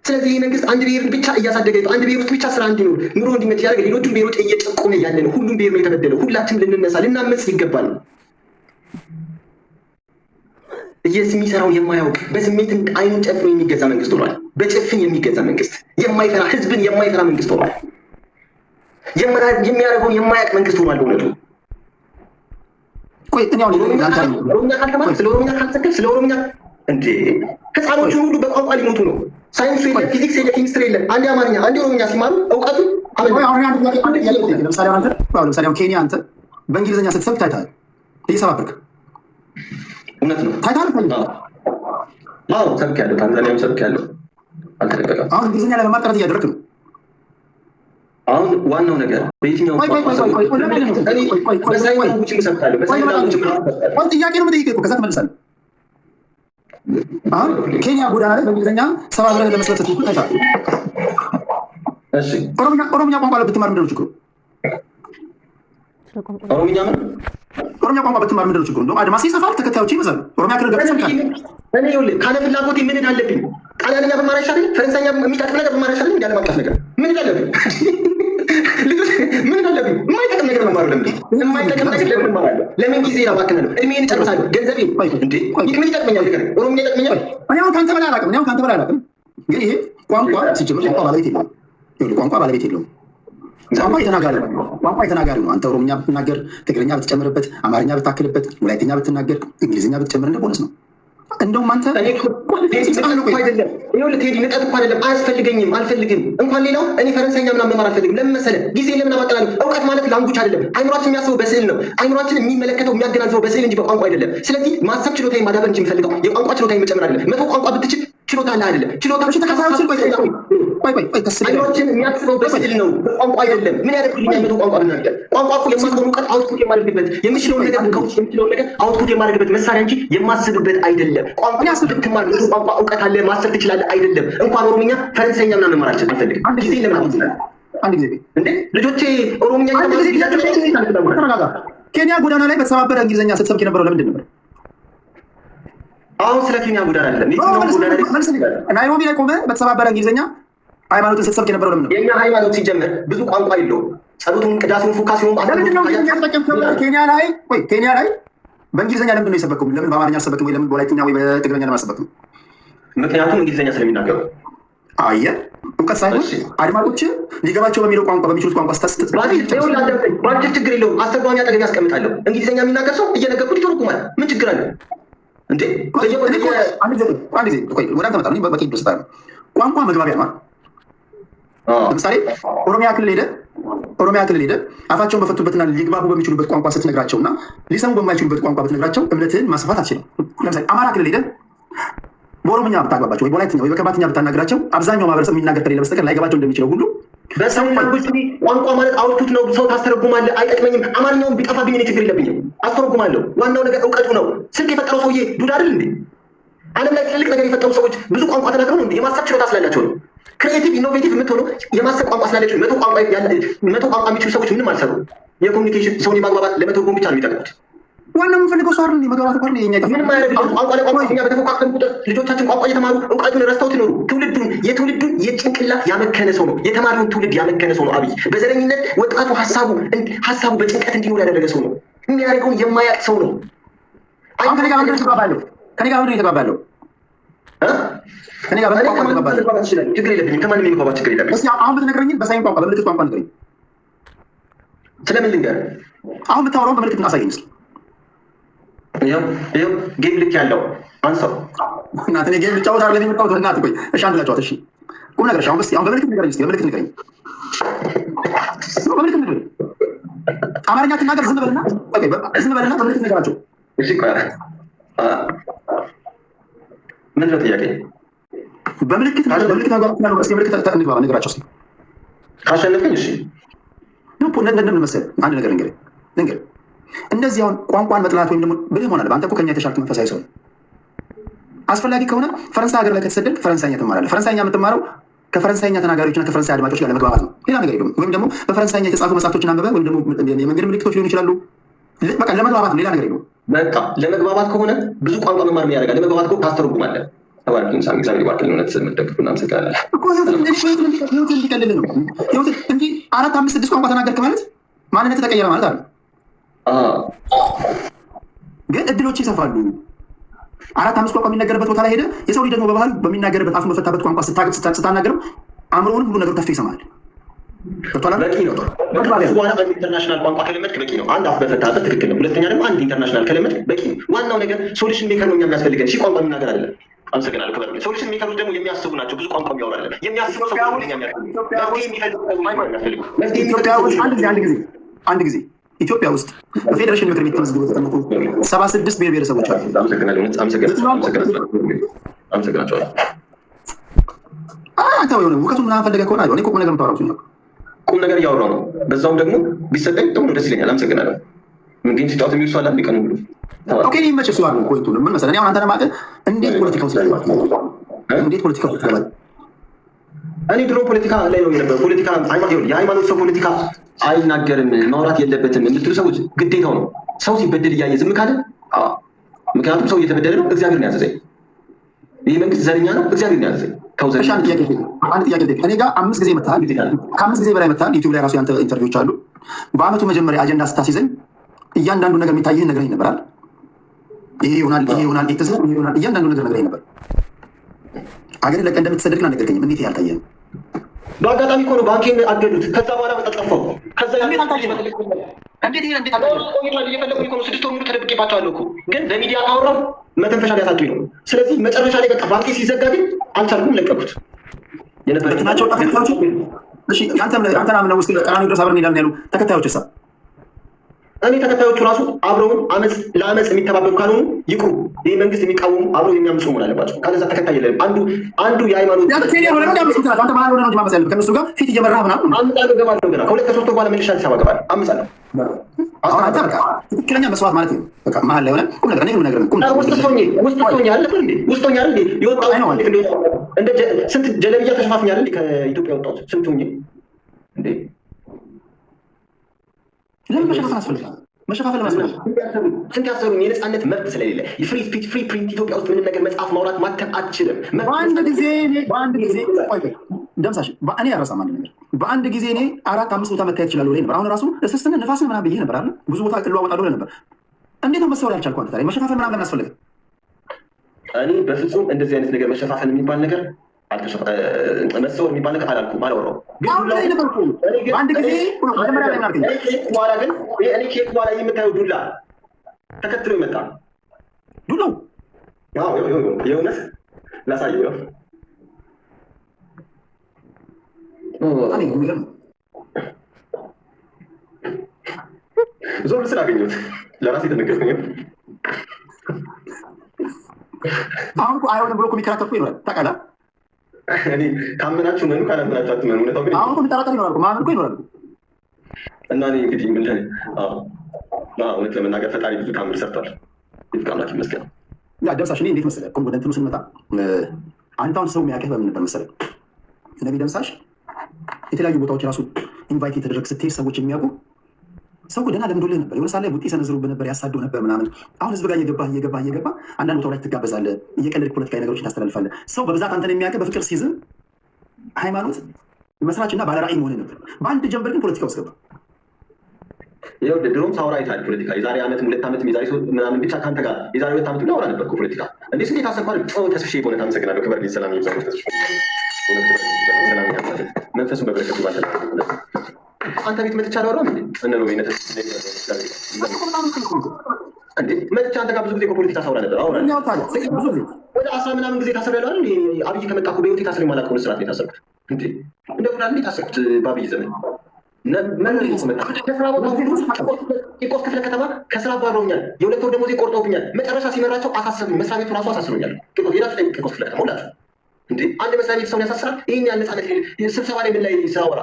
ስለዚህ ይህ መንግስት አንድ ብሔርን ብቻ እያሳደገ አንድ ብሔር ውስጥ ብቻ ስራ እንዲኖር ኑሮ እንዲመች ያደረገ ሌሎቹን ብሔሮች እየጨቆነ ያለ ነው። ሁሉም ብሔር ነው የተበደለው። ሁላችንም ልንነሳ ልናመጽ ይገባል። የሚሰራውን የማያውቅ በስሜት አይኑን ጨፍኖ የሚገዛ መንግስት ሆኗል። በጭፍን የሚገዛ መንግስት፣ የማይፈራ ህዝብን የማይፈራ መንግስት ሆኗል። የሚያደርገውን የማያውቅ መንግስት ሆኗል። በእውነቱ ኦሮሚያ ካልተማርክ ስለ ኦሮሚያ ካልተሰከል ስለ ኦሮሚያ እንዴ ህፃኖቹን ሁሉ በቋንቋ ሊሞቱ ነው። ሳይንሱ የለ፣ ፊዚክስ የለ፣ ኬሚስትሪ የለ። አንድ አማርኛ አንድ ኦሮሚኛ ሲማሩ እውቀቱ ለምሳሌ ኬንያ አንተ በእንግሊዝኛ ስትሰብክ ታይታል እየሰባበርክ እውነት ነው። ታይታል ሰብክ ያለው ታንዛኒያም ሰብክ ያለው አልተደበቀም። አሁን እንግሊዝኛ ለመማር ጥረት እያደረግክ ነው። አሁን ዋናው ነገር በየትኛው ጥያቄ ነው የምጠይቅህ። ከዛ ትመልሳለህ። አሁን ኬንያ ጎዳና ላይ በእንግሊዝኛ ሰባብረህ ለመስራት ስትሞክር ታይታል። ኦሮምኛ ቋንቋ ብትማር ምንድን ነው ችግሩ? ኦሮምኛ ቋንቋ ብትማር ምንድን ነው ችግሩ? እንደውም አድማስ ይሰፋል፣ ተከታዮች ይበዛሉ። ኦሮሚያ ክልል ገብተህ እኔ ይኸውልህ ካለ ፍላጎቴ ምን አለብኝ? ጣሊያንኛ በማር አይሻልም? ፈረንሳይኛ የሚጠቅም ነገር በማር አይሻልም? እንደ ዓለም አቀፍ ነገር ምን አለብኝ? ልጆች ምን አለብኝ? የማይጠቅም ነገር መማሩ ለምን? የማይጠቅም ነገር ለምን እማራለሁ? ለምን ጊዜ አባክናለሁ? እድሜን እጨርሳለሁ። ገንዘቤ እንዴ ምን ይጠቅመኛል? ነገር ኦሮምኛ ይጠቅመኛል? እኔ አሁን ከአንተ በላይ አላውቅም። ግን ይሄ ቋንቋ ሲጀምር ቋንቋ ባለቤት የለውም። ቋንቋ ባለቤት የለውም። ቋንቋ የተናጋሪ ነው። አንተ ኦሮምኛ ብትናገር፣ ትግርኛ ብትጨምርበት፣ አማርኛ ብታክልበት፣ ወላይተኛ ብትናገር፣ እንግሊዝኛ ብትጨምር እንደ ቦነስ ነው። እንደውም አንተ ቴዲ ንቀት እኮ አይደለም። አያስፈልገኝም፣ አልፈልግም። እንኳን ሌላው እኔ ፈረንሳይኛ ምናምን መማር አልፈልግም። ለምን መሰለህ? ጊዜ ለምን አባክናለሁ? እውቀት ማለት ላንጉጅ አይደለም። አይምሯችን የሚያስበው በስዕል ነው። አይምሯችን የሚመለከተው የሚያገናዝበው በስዕል እንጂ በቋንቋ አይደለም። ስለዚህ ማሰብ ችሎታዬን ማዳበር እንጂ የምፈልገው የቋንቋ ችሎታዬን መጨመር አይደለም። መቶ ቋንቋ ብትችል ችሎታ አለ አይደለም? ችሎታ ተከታዮችን ቆይ አይኖችን የሚያስበው በስዕል ነው፣ በቋንቋ አይደለም። ምን ያደርግልኛል? መቶ ቋንቋ ብናገር ቋንቋ እኮ የማውቀውን እውቀት አውትፑት የማደርግበት የምችለውን ነገር ከውስጥ የምችለውን ነገር አውትፑት የማደርግበት መሳሪያ እንጂ የማስብበት አይደለም። ቋንቋ ያስብትማር መቶ ቋንቋ እውቀት አለ ማሰብ ትችላለህ አይደለም። እንኳን ኦሮምኛ ፈረንሳይኛ ምናምን መማር አልፈልግም። ጊዜ ለምን ይችላል አንድ ጊዜ እንዴ ልጆቼ ኦሮምኛ ኬንያ ጎዳና ላይ በተሰባበረ እንግሊዝኛ ስትሰብክ የነበረው ለምንድን ነበር? አሁን ስለ ኬንያ ጎዳና አይደለም። ናይሮቢ ላይ ቆመህ በተሰባበረ እንግሊዝኛ ሃይማኖትን ስትሰብክ የነበረው ለምን ነው? የኛ ሃይማኖት ሲጀመር ብዙ ቋንቋ የለውም። ጸሎቱን፣ ቅዳሴውን፣ ፉካሴውን ለምንድን ነው እንግሊዝኛ ተጠቀምከው? ኬንያ ላይ በእንግሊዝኛ ለምንድን ነው የሰበከው? ለምን በአማርኛ አልሰበክም? ወይ ለምን በወላይትኛ ወይ በትግረኛ ለምን አልሰበክም? ምክንያቱም እንግሊዝኛ ስለሚናገሩ። አየህ፣ እውቀት ሳይሆን አድማጮች ሊገባቸው በሚለው ቋንቋ በሚችሉት ቋንቋ ባንክ ችግር የለውም። አስተርጓሚ አጠገብ ያስቀምጣለሁ። እንግሊዝኛ የሚናገር ሰው እየነገርኩት ይተረጉማል። ምን ችግር አለ እንዴ? ወደ አንተ መጣሁ። በቂ ደስታ ነው። ቋንቋ መግባቢያ ነው። ለምሳሌ ኦሮሚያ ክልል ሄደህ አፋቸውን በፈቱበትና ሊግባቡ በሚችሉበት ቋንቋ ስትነግራቸውና ሊሰሙ በማይችሉበት ቋንቋ ብትነግራቸው እምነትህን ማስፋት አትችልም። ለምሳሌ አማራ ክልል ሄደህ በኦሮምኛ ብታግባባቸው ወይ በወላይትኛ ወይ በከባትኛ ብታናግራቸው አብዛኛው ማህበረሰብ የሚናገር ከሌለ በስተቀር ላይገባቸው እንደሚችለው ሁሉ በሰው ቋንቋ ማለት አውትፑት ነው። ሰው ታስተረጉማለህ። አይጠቅመኝም። አማርኛውን ቢጠፋብኝ እኔ ችግር የለብኝም፣ አስተረጉማለሁ። ዋናው ነገር እውቀቱ ነው። ስልክ የፈጠረው ሰውዬ ዱዳ አይደል እንዴ? ዓለም ላይ ትልቅ ነገር የፈጠሩ ሰዎች ብዙ ቋንቋ ተናግረው ነው እንዴ? የማሰብ ችሎታ ስላላቸው ነው። ክሪኤቲቭ ኢኖቬቲቭ የምትሆነው የማሰብ ቋንቋ ስላለች። መቶ ቋንቋ የሚችሉ ሰዎች ምንም አልሰሩ። የኮሚኒኬሽን ሰውን የማግባባት ለመተርጎም ብቻ ነው የሚጠቅሙት። ዋናው የምንፈልገው ሰው አይደል? መግባባት እኮ ነው የኛ ይጣ ምንም አይደለም። ቋንቋ ለቋንቋ እኛ በተፎካከርን ቁጥር ልጆቻችን ቋንቋ እየተማሩ እውቀቱን ረስተውት ይኖሩ። የትውልዱን የጭንቅላት ያመከነ ሰው ነው። የተማሪውን ትውልድ ያመከነ ሰው ነው አብይ። በዘረኝነት ወጣቱ ሀሳቡ በጭንቀት እንዲኖር ያደረገ ሰው ነው። የሚያደርገውን የማያውቅ ሰው ነው። ከኔ ጋር ምንድን የተግባባለው? ችግር የለብኝም። ከማንም የሚግባባት ችግር የለብኝም። አሁን ብትነግረኝም በሳይን ቋንቋ በምልክት ቋንቋ ንገረኝ። ስለምን ልንገርህ? አሁን ብታወራውን በምልክት እናሳየኝ እስኪ። ይኸው ጌም ልክ ያለው አንሳው። እናት እኔ ጌም ልጫወት አይደለም የመጣሁት። እናት ቆይ እሺ፣ አንድ ላጫወት። እሺ ቁም ነገር። አሁን አሁን በምልክት ንገረኝ እስኪ። በምልክት ንገረኝ። አማርኛ ትናገር። ዝም በልና በምልክት ንገራቸው። እሺ ቆይ ምንድን ነው ጥያቄ? በምልክት ነገራቸው እስኪ። ምልክት እንግባባ፣ ንገራቸው እስኪ። ካሸነፍከኝ እሺ እንደምን መሰለህ አንድ ነገር ልንገርህ። እንደዚህ አሁን ቋንቋን መጥላት ወይም ደግሞ ብልህ መሆን አለብህ። አንተ እኮ ከኛ የተሻልክ መንፈሳዊ ሰው። አስፈላጊ ከሆነ ፈረንሳይ ሀገር ላይ ከተሰደድክ ፈረንሳይኛ ትማራለህ። ፈረንሳይኛ የምትማረው ከፈረንሳይኛ ተናጋሪዎችና ከፈረንሳይ አድማጮች ጋር ለመግባባት ነው። ሌላ ነገር የለውም። ወይም ደግሞ በፈረንሳይኛ የተጻፉ መጽሐፍቶችን አንብበህ ወይም ደግሞ የመንገድ ምልክቶች ሊሆኑ ይችላሉ። በቃ ለመግባባት ነው። ሌላ ነገር የለውም። በቃ ለመግባባት ከሆነ ብዙ ቋንቋ መማር ምን ያደርጋል? ለመግባባት እኮ ታስተረጉማለህ። ተባርክን እግዚአብሔር ባርክን። እውነት የምትደግፉ እናመሰግናለን እኮ ህይወት እንዲቀልል ነው እንጂ 4፣ 5፣ 6 ቋንቋ ተናገርክ ማለት ማንነት ተቀየረ ማለት አለ። ግን እድሎች ይሰፋሉ። 4፣ 5 ቋንቋ የሚነገርበት ቦታ ላይ ሄደ የሰው ልጅ ደግሞ በባህል በሚናገርበት አፉን በፈታበት ቋንቋ ስታናገረው አእምሮውን ሁሉ ነገሩ ከፍቶ ይሰማል። በቂ ነው። በኋላ ኢንተርናሽናል ቋንቋ ከለመድክ በቂ ነው። አንድ አፍ በፈታበት ትክክል ነው። ሁለተኛ ደግሞ አንድ ኢንተርናሽናል ከለመድክ በቂ ነው። ዋናው ነገር ሶሉሽን ሜከር ነው። እኛ የሚያስፈልገን ሺህ ቋንቋ የሚናገር አይደለም። አመሰግናለሁ። ክበሩ። ሶሉሽን ሜከሮች ደግሞ የሚያስቡ ናቸው። ብዙ ቋንቋ የሚያወራለን የሚያስቡ ሰዎች አንድ ጊዜ ኢትዮጵያ ውስጥ በፌዴሬሽን ምክር ቤት ተመዝግበው የተቀመጡ 76 ብሔር ብሔረሰቦች አሉ። አመሰግናቸዋለሁ። አንተ የሆነ እውቀቱን ምናምን ፈልገህ ከሆነ እኔ እኮ ቁም ነገር የምታወራው ነው። ቁም ነገር እያወራሁ ነው። በዛውም ደግሞ ቢሰጠኝ ጥሩ ደስ ይለኛል። አመሰግናለሁ። ግን ሲጫወት የሚውል ሰው አለ ቀን ሙሉ። ኦኬ እኔ መቼ እሱ አሉ ቆይቱ ምን መሰለህ፣ አሁን አንተን ማቀ እንዴት ፖለቲካ ውስጥ ትገባለህ? እኔ ድሮ ፖለቲካ ላይ ነው የነበረው። ፖለቲካ የሃይማኖት ሰው ፖለቲካ አይናገርም ማውራት የለበትም የምትሉ ሰዎች ግዴታው ነው። ሰው ሲበደል እያየ ዝም ካለ፣ ምክንያቱም ሰው እየተበደለ ነው። እግዚአብሔር ነው ያዘዘኝ። ይህ መንግስት ዘረኛ ነው። እግዚአብሔር ነው ያዘዘኝ። አንድ ጥያቄ እኔ ጋር 5 ጊዜ መጥተሃል። ከ5 ጊዜ በላይ መጥተሃል። ዩቲዩብ ላይ ራሱ ያንተ ኢንተርቪዎች አሉ። በአመቱ መጀመሪያ አጀንዳ ስታስይዘኝ እያንዳንዱ ነገር የሚታይህን ነግረኝ ነበራል። ይሄ ይሆናል፣ እያንዳንዱ ነገር ነግረኝ ነበር። አገር ለቀህ እንደምትሰደድ ግን አልነገርከኝም። እንዴት ያልታየህ? በአጋጣሚ እኮ ነው ባንኬን አገዱት። ከዛ በኋላ ጠፋሁ። ከዛ እየፈለጉኝ እኮ ነው። 6 ወር ሙሉ ተደብቄባቸዋለሁ እኮ። ግን በሚዲያ ካወራሁ መተንፈሻ ሊያሳጡኝ ነው። ስለዚህ መጨረሻ ላይ በቃ ባንኬ ሲዘጋ ግን አልቻልኩም፣ ለቀኩት። ናቸው ተከታዮች። አንተን አምነው ውስጥ ቀራንዮ ድረስ አብረን እንሄዳለን ያሉ ተከታዮች ሳ እኔ ተከታዮቹ ራሱ አብረው አመፅ ለአመፅ የሚተባበሩ ካልሆኑ ይቅሩ። ይህ መንግስት የሚቃወሙ አብረው የሚያምፁ መሆን አለባቸው። ካለዛ ተከታይ የለም። አንዱ የሃይማኖት ከእነሱ ጋር ፊት እየመራህ ምናምን አምጣለሁ እገባለሁ። ገና ከሁለት ከሶስት በኋላ መልሼ አዲስ አበባ እገባለሁ። አምጻለሁ። ትክክለኛ መስዋዕት ማለት ነው። በቃ መሀል ላይ ሆነ ቁም ነገር ነው ነገር ነው። ውስጥ ሆኜ አይደል እንዴ የወጣው እንደ ስንት ጀለብያ ተሸፋፍኛል እንዴ ከኢትዮጵያ ወጣሁት ስንት ሆኜ እንዴ ለምን መሸፋፈን አስፈልጋል? መሸፋፈን ለማስፈልጋል ስንት ያሰሩኝ የነፃነት መብት ስለሌለ የፍሪ ስፒች ፍሪ ፕሪንት ኢትዮጵያ ውስጥ ምንም ነገር መጽሐፍ ማውራት ማተም አትችልም። በአንድ ጊዜ ደምሳሽ እኔ ያረሳም አንድ ነገር በአንድ ጊዜ እኔ 4-5 ቦታ መታየት ይችላል ነበር። አሁን ራሱ እስስትን ንፋስን ምናምን ብዬ ነበር አይደል? ብዙ ቦታ እለዋወጣለሁ ነበር። እንዴት ነው መሰወር ያልቻልኩ? አንተ ታዲያ መሸፋፈን ምናምን ለምን አስፈልጋል? እኔ በፍጹም እንደዚህ አይነት ነገር መሸፋፈን የሚባል ነገር መሰወር የሚባል ነገር አላልኩም፣ አላወራሁም። በአንድ ጊዜ መጀመሪያ ላይ ናርገኝ በኋላ ግን እኔ ኬክ በኋላ የምታየው ዱላ ተከትሎ ይመጣ ዱላው የእውነት ላሳየው ነው። ዞር ስላገኘሁት ለራሴ ተነገርኩኝ። አሁን አይሆንም ብሎ የሚከራከር ይኖራል ታውቃለህ። እኔ ካመናችሁ መኑ ካላመናችሁ አትመኑ። እውነታው ግን አሁን የሚጠራጠር ይኖራል ማመን ይኖራል። እና እኔ እንግዲህ ምን እውነት ለመናገር ፈጣሪ ብዙ ታምር ሰርቷል። ይብቃምላክ ይመስገን። ያ ደምሳሽ እኔ እንዴት መሰለህ ወደ እንትኑ ስንመጣ አንተ አሁን ሰው የሚያውቅህ በምን ነበር መሰለህ? ነቢ ደምሳሽ የተለያዩ ቦታዎች ራሱ ኢንቫይት የተደረግ ስትሄድ ሰዎች የሚያውቁ ሰው ደህና ለምዶልህ ነበር። የሆነ ሳለ ቡጢ ሰነዝሩብህ ነበር፣ ያሳዱ ነበር ምናምን። አሁን ህዝብ ጋር እየገባ አንዳንድ ቦታው ላይ ትጋበዛለህ፣ እየቀለድክ ፖለቲካዊ ነገሮችን ታስተላልፋለህ። ሰው በብዛት አንተን የሚያውቅህ በፍቅር ሲዝም ሃይማኖት መስራችና ባለራዕይ መሆንህ ነበር። በአንድ ጀንበር ግን ፖለቲካ ውስጥ ገባ። ይኸው ድሮም ሳውራ አይታል ፖለቲካ የዛሬ ዓመትም 2 ዓመትም የዛሬ 3 ምናምን ብቻ ከአንተ ጋር የዛሬ 2 ዓመት አውራ ነበር ፖለቲካ። እንዴ ስንት ታሰብኳል። ተስፍሼ በእውነት አመሰግናለሁ። ክበር ሰላም ይብዛ። መንፈሱን በበረከቱ ባንተ አንተ ቤት መጥቻ አላወራም እንዴ? እነ ነው ቤነት እንዴ መጥቻ አንተ ጋር ብዙ ጊዜ ፖለቲካ ሳውራ ነበር። ወደ 10 ምናምን ጊዜ ታስሬያለሁ አይደል? አብይ ከመጣ እኮ በህይወቴ ታስሬ የማላውቀውን እስራት ነው የታሰርኩት። እንዴ እንደ ጉዳይ ታሰርኩት በአብይ ዘመን ቂርቆስ ክፍለ ከተማ ከስራ አባረውኛል። የ2 ወር ደሞዜ ቆርጠውብኛል። መጨረሻ ሲመራቸው አሳሰሩኝ። መስሪያ ቤቱ ራሱ አሳስሮኛል። ቂርቆስ ክፍለ ከተማ ሁላችሁ እንዴ አንድ መስሪያ ቤት ሰውን ያሳስራል። ይህን ያህል ነፃነት ስብሰባ ላይ ምን ላይ ስራወራ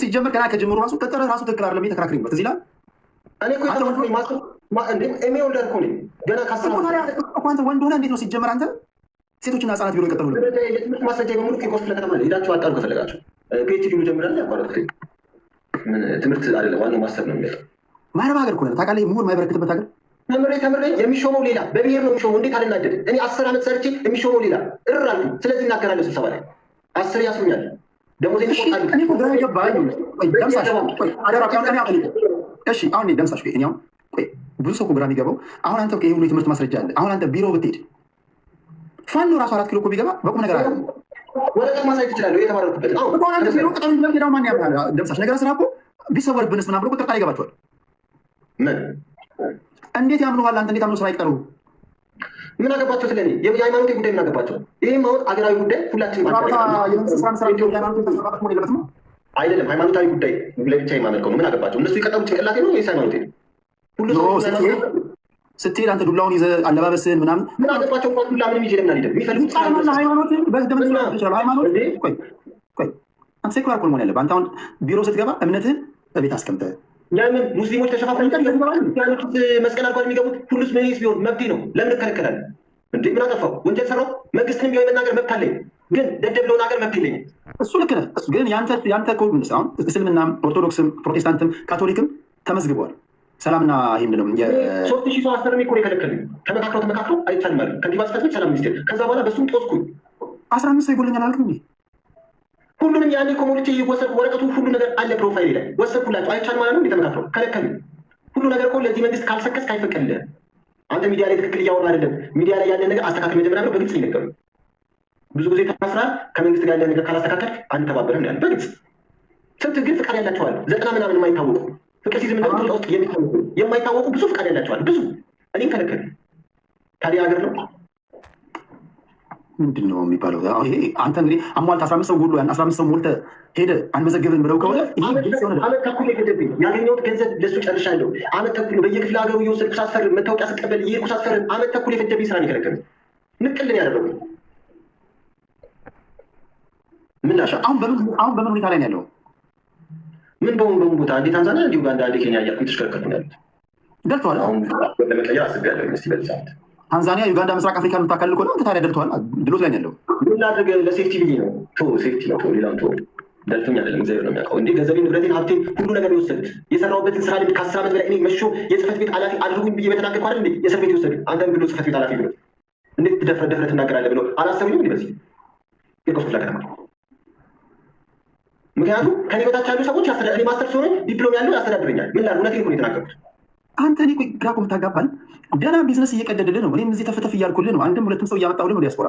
ሲጀመር ገና ከጀምሮ ራሱ ቀጠረ ራሱ ትክክል አይደለም ተከራክሪበት እዚህ ላይ እኔ እኮ የተወሰነ ማስተር ኤሜ ወልደር እኮ ነኝ ገና አንተ ወንድ ሆነህ እንዴት ነው ሲጀመር አንተ ሴቶችና ህጻናት ቢሮ ይቀጥሉ ነበር። የትምህርት ማስረጃ በሙሉ ቂርቆስ ክፍለ ከተማ ላይ ሄዳችሁ አጣሩ ከፈለጋችሁ። ፒኤችዲ ሁሉ ጀምራለሁ ያቋረጥኩት ምን ትምህርት አይደለም ዋናው ማስተር ነው የሚለው ማረብ ሀገር እኮ ነው ታውቃለህ። ምሁር የማይበረክትበት ሀገር ተምሬ የሚሾመው ሌላ በብሔር ነው የሚሾመው። እንዴት አልናደድ? እኔ 10 ዓመት ሰርቼ የሚሾመው ሌላ እርር አልኩኝ። ስለዚህ እናገራለሁ ስብሰባ ላይ 10 ያስሩኛል። ደሞዜ ይቆጣል። እኔ እኮ ግራ ይገባኝ። ደምሳሽ እሺ አሁን ደምሳሽ እኔ አሁን ብዙ ሰው እኮ ግራ የሚገባው አሁን አንተ ይሄ ሁሉ የትምህርት ማስረጃ አለ። አሁን አንተ ቢሮ ብትሄድ ፋኖ ራሱ 4 ኪሎ እኮ ቢገባ በቁም ነገር አለ ወረቀት ማሳየት ትችላለህ። የተማረኩበት እኮ አንተ ቢሮ ቀጠሮ እንደምትሄዳው ማን ያምናል? ደምሳሽ ነገር ስራ እኮ ቢሰወርብንስ ምናምን ብሎ ቁጥር ቃል ይገባቸዋል። ምን እንዴት ያምኑሃል? አንተ እንዴት አምነው ስራ ይቀሩ? ምን አገባቸው ስለኔ? የሃይማኖት ጉዳይ ምን አገባቸው? ይሄም አሁን አገራዊ ጉዳይ ሁላችንም አይደለም። ሃይማኖታዊ ጉዳይ ለብቻ የማመልከው ነው። ምን አገባቸው? እነሱ የቀጠሩ ጭንቅላቴ ነው ወይስ ሃይማኖቴ ነው? ሁሉ ስትሄድ አንተ ዱላውን ይዘህ አለባበስህን ምናምን ምን አገባቸው? እንኳን ዱላ ምንም ይዤ ለምን አልሄድም? የሚፈልጉት ሃይማኖት አንተ ሴኩላር እኮ መሆን ያለብህ አንተ አሁን ቢሮ ስትገባ እምነትህን በቤት አስቀምጠህ ለምን ሙስሊሞች ተሸፋፍነው መስቀል አድርገው የሚገቡት? ሁሉስ ምንስ ቢሆን መብቴ ነው። ለምን እከለከላለሁ እንዴ? ምን አጠፋው? ወንጀል ሰራው? መንግስትንም ቢሆን የመናገር መብት አለኝ፣ ግን ደደብ ለሆነ ሀገር መብት የለኝም። እሱ ልክ ነህ። ግን ያንተ እኮ አሁን እስልምናም ኦርቶዶክስም ፕሮቴስታንትም ካቶሊክም ተመዝግበዋል። ሰላምና ይህ ምንድን ነው 3000 ሰው አስፈርሜ እኮ ነው የከለከሉኝ። ተመካክረው አይቻልም አሉ ከንቲባ ጽሕፈት ቤት ሰላም ሚኒስቴር። ከዛ በኋላ በሱም ጦስኩኝ። 15 ሰው ይጎለኛል አልክም እንዴ? ሁሉንም ያኔ ኮሞሊቲ ወሰድኩ። ወረቀቱ ሁሉ ነገር አለ ፕሮፋይል ላይ ወሰድኩላቸው። አይቻልም ማለት ነው። ተመካክረው ከለከሉኝ። ሁሉ ነገር እኮ ለዚህ መንግስት ካልሰከስክ አይፈቀድልህም። አንተ ሚዲያ ላይ ትክክል እያወራ አይደለም። ሚዲያ ላይ ያለ ነገር አስተካክል መጀመሪያ ብለው በግልጽ ይነገሩ። ብዙ ጊዜ ታስራል። ከመንግስት ጋር ያለ ነገር ካላስተካከልክ አንተባበርም ያለ በግልጽ ስንት ግን ፍቃድ ያላቸዋል 90 ምናምን የማይታወቁ ፍቅር ሲዝም እና ኢትዮጵያ ውስጥ የማይታወቁ ብዙ ፍቃድ ያላቸዋል ብዙ። እኔም ከለከሉ። ታዲያ ሀገር ነው ምንድን ነው የሚባለው? ይሄ አንተ እንግዲህ አሟልት 15 ሰው ሁሉ ያን 15 ሰው ሞልተህ ሄደህ አንመዘገብን ብለው ከሆነ አመት ተኩል የፈጀብኝ ያገኘሁት ገንዘብ ለሱ ጨርሻለሁ። አመት ተኩል በየክፍለ ሀገሩ እየወሰድኩ ሳስፈርም መታወቂያ ስቀበል እየሄድኩ ሳስፈርም አመት ተኩል የፈጀብኝ ስራ ነው የከለከሉኝ። ንቅልን ያደረጉኝ ምን ላሻ አሁን በምን ሁኔታ ላይ ነው ያለው? ምን በምን ቦታ እንዴ ታንዛኒያ እንዲሁ ኡጋንዳ እንዴ ኬንያ እያልኩ የተሽከርከርኩ ነው ያሉት። ደልተዋል። አሁን ለመቀየር አስቤያለሁ። እስኪ በዛት ታንዛኒያ፣ ዩጋንዳ፣ ምስራቅ አፍሪካ የምታካልል ከሆነ አንተ ታዲያ ደልተዋል። ድሎት ላይ ነው ያለው። ምን ላድርግ? ለሴፍቲ ብዬ ነው። ሴፍቲ ነው። ሌላም ደልቶኝ አይደለም። እግዚአብሔር ነው የሚያውቀው። እንዴ ገንዘቤን፣ ንብረቴን፣ ሀብቴን ሁሉ ነገር የወሰዱት የሰራሁበትን ስራ ልምድ ከ10 ዓመት በላይ እኔ መሾ የጽህፈት ቤት ኃላፊ አድርጉኝ ብዬ በተናገርኩ አይደል እንዴ የእስር ቤት የወሰዱት። አንተም ብሎ ጽህፈት ቤት ኃላፊ ብሎ እንዴት ደፍረህ ትናገራለህ ብሎ አላሰቡኝም እንዴ በዚህ የቆስ ክፍለ ከተማ። ምክንያቱም ከኔ በታች ያሉ ሰዎች እኔ ማስተር ሲሆን ዲፕሎም ያለው ያስተዳድረኛል። ምን ላድርግ? እውነቴን እኮ ነው የተናገርኩት። አንተ እኔ ግራ እኮ የምታጋባን ደህና ቢዝነስ እየቀደድልህ ነው። እኔም እዚህ ተፍተፍ እያልኩልህ ነው። አንድም ሁለትም ሰው እያመጣሁልህ ነው ዲያስፖራ።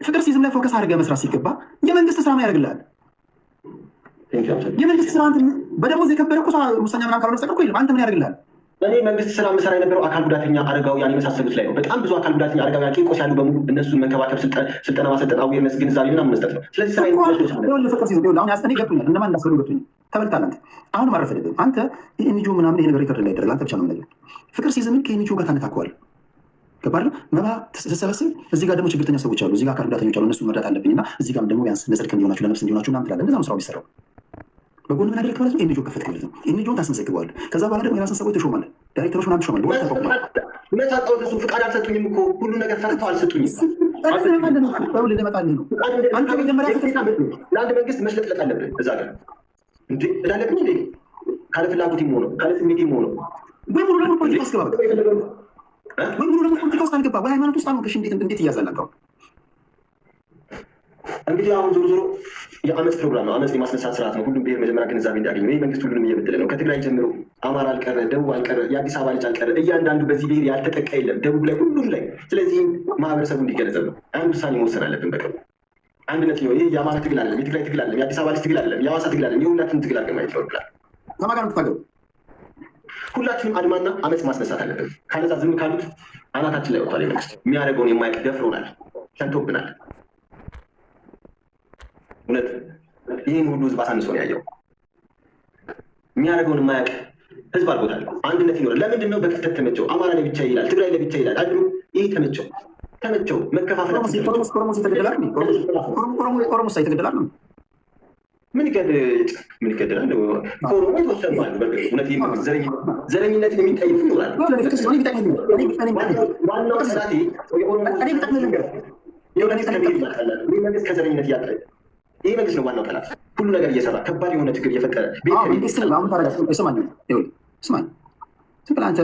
ፍቅር ሲዝም ላይ ፎከስ አድርገህ መስራት ሲገባ የመንግስት ስራ ምን ያደርግልሃል? የመንግስት ስራ በደሞዝ የከበረ እኮ ሙሰኛ ምናምን ካልሆነ በስተቀር እኮ የለም። አንተ ምን ያደርግልሃል? እኔ መንግስት ስራ የምሰራ የነበረው አካል ጉዳተኛ አረጋውያን የመሳሰሉት ላይ ነው። በጣም ብዙ አካል ጉዳተኛ አረጋውያን ቂርቆስ ያሉ በሙሉ እነሱን መንከባከብ፣ ስልጠና ማሰልጠን፣ አዌርነስ ግንዛቤ ምናምን መስጠት ነው። ስለዚህ ስራ ፍቅር ሲዝም አሁን ያስጠኔ ገብቶኛል። እነማን እንዳስገዱ ገብቶኛል። ተበልታል። አንተ አሁን ማረፈልብን አንተ የኤንጂኦ ምናምን ይሄ ነገር ሪከርድ እንዳይደረግ አንተ ብቻ ነው ነገር ፍቅር ሲዝምን ከኤንጂኦ ጋር ታነካከዋል። ገባህ? መባ ተሰበስብ። እዚህ ጋር ደግሞ ችግርተኛ ሰዎች አሉ፣ እዚህ ጋር አካል ጉዳተኞች አሉ፣ እነሱን መርዳት አለብኝና እዚህ ጋር ደግሞ ቢያንስ ለጽድቅ እንዲሆናችሁ ለነፍስ እንዲሆናችሁ ምናምን ትላለህ። እንደዛ ነው ስራው የሚሰራው። በጎን ምን አደረግህ ማለት ነው? ኤንጂኦ ከፈትክ ማለት ነው። ኤንጂኦን ታስመዘግበዋለህ። ከዛ በኋላ ደግሞ የራስን ሰዎች ትሾማለህ፣ ዳይሬክተሮች ምናምን ትሾማለህ። በወር ተቆማል። መታጣው እሱ ፍቃድ አልሰጡኝም እኮ ሁሉ ነገር ፈርተው አልሰጡኝም። ልመጣልህ ነው አንተ መጀመሪያ ለአንድ መንግስት መሽለጥለጥ አለብህ እዛ ጋር እንዴ እላለብኝ እንዴ ካለ ፍላጎቴም ሆነው ካለ ስሜቴም ሆነው ወይ ሙሉ ለሙሉ ፖለቲካ ውስጥ ገባ፣ ወይ ሙሉ ለሙሉ ፖለቲካ ውስጥ አልገባ፣ ወይ ሃይማኖት ውስጥ አልሆንክሽ። እንዴት እያዘናጋው እንግዲህ አሁን ዞሮ ዞሮ የአመፅ ፕሮግራም ነው። አመፅ የማስነሳት ስርዓት ነው። ሁሉም ብሔር መጀመሪያ ግንዛቤ እንዲያገኝ ነው። ይህ መንግስት ሁሉንም እየበደለ ነው። ከትግራይ ጀምሮ አማራ አልቀረ፣ ደቡብ አልቀረ፣ የአዲስ አበባ ልጅ አልቀረ፣ እያንዳንዱ በዚህ ብሔር ያልተጠቃ የለም፣ ደቡብ ላይ ሁሉም ላይ። ስለዚህ ማህበረሰቡ እንዲገነዘብ ነው። አንድ ውሳኔ መወሰን አለብን በቅርቡ። አንድነት ነው። ይህ የአማራ ትግል አለም፣ የትግራይ ትግል አለም፣ የአዲስ አበባ ልጅ ትግል አለም፣ የሐዋሳ ትግል አለም፣ የሁላችንም ትግል አድርገን ማየት ይኖርብናል። ከማን ጋር የምትታገሉ? ሁላችንም አድማና አመፅ ማስነሳት አለብን። ካለዛ ዝም ካሉት አናታችን ላይ ወጥቷል። መንግስት የሚያደርገውን የማያውቅ ደፍሮናል፣ ሸንቶብናል። እውነት ይህን ሁሉ ህዝብ አሳንሶ ነው ያየው። የሚያደርገውን የማያውቅ ህዝብ አድርጎታል። አንድነት ይኖራል። ለምንድን ነው በክፍተት ተመቸው? አማራ ላይ ብቻ ይላል፣ ትግራይ ላይ ብቻ ይላል። አንዱ ይህ ተመቸው መከፋፈል ኦሮሞስ የተገደላል። ኦሮሞስ የተገደላል። ምን ይገደላል? ከኦሮሞ የተወሰኑ አሉ። በእርግጥ እውነት ዘረኝነትን የሚጠይፉ ይኖራል። ዋናው ሰላቴ መንግስት ከዘረኝነት እያጠረ ይህ መንግስት ነው ዋናው ጠላት። ሁሉ ነገር እየሰራ ከባድ የሆነ ችግር እየፈጠረ ስማኝ፣ ዝም ብለህ አንተ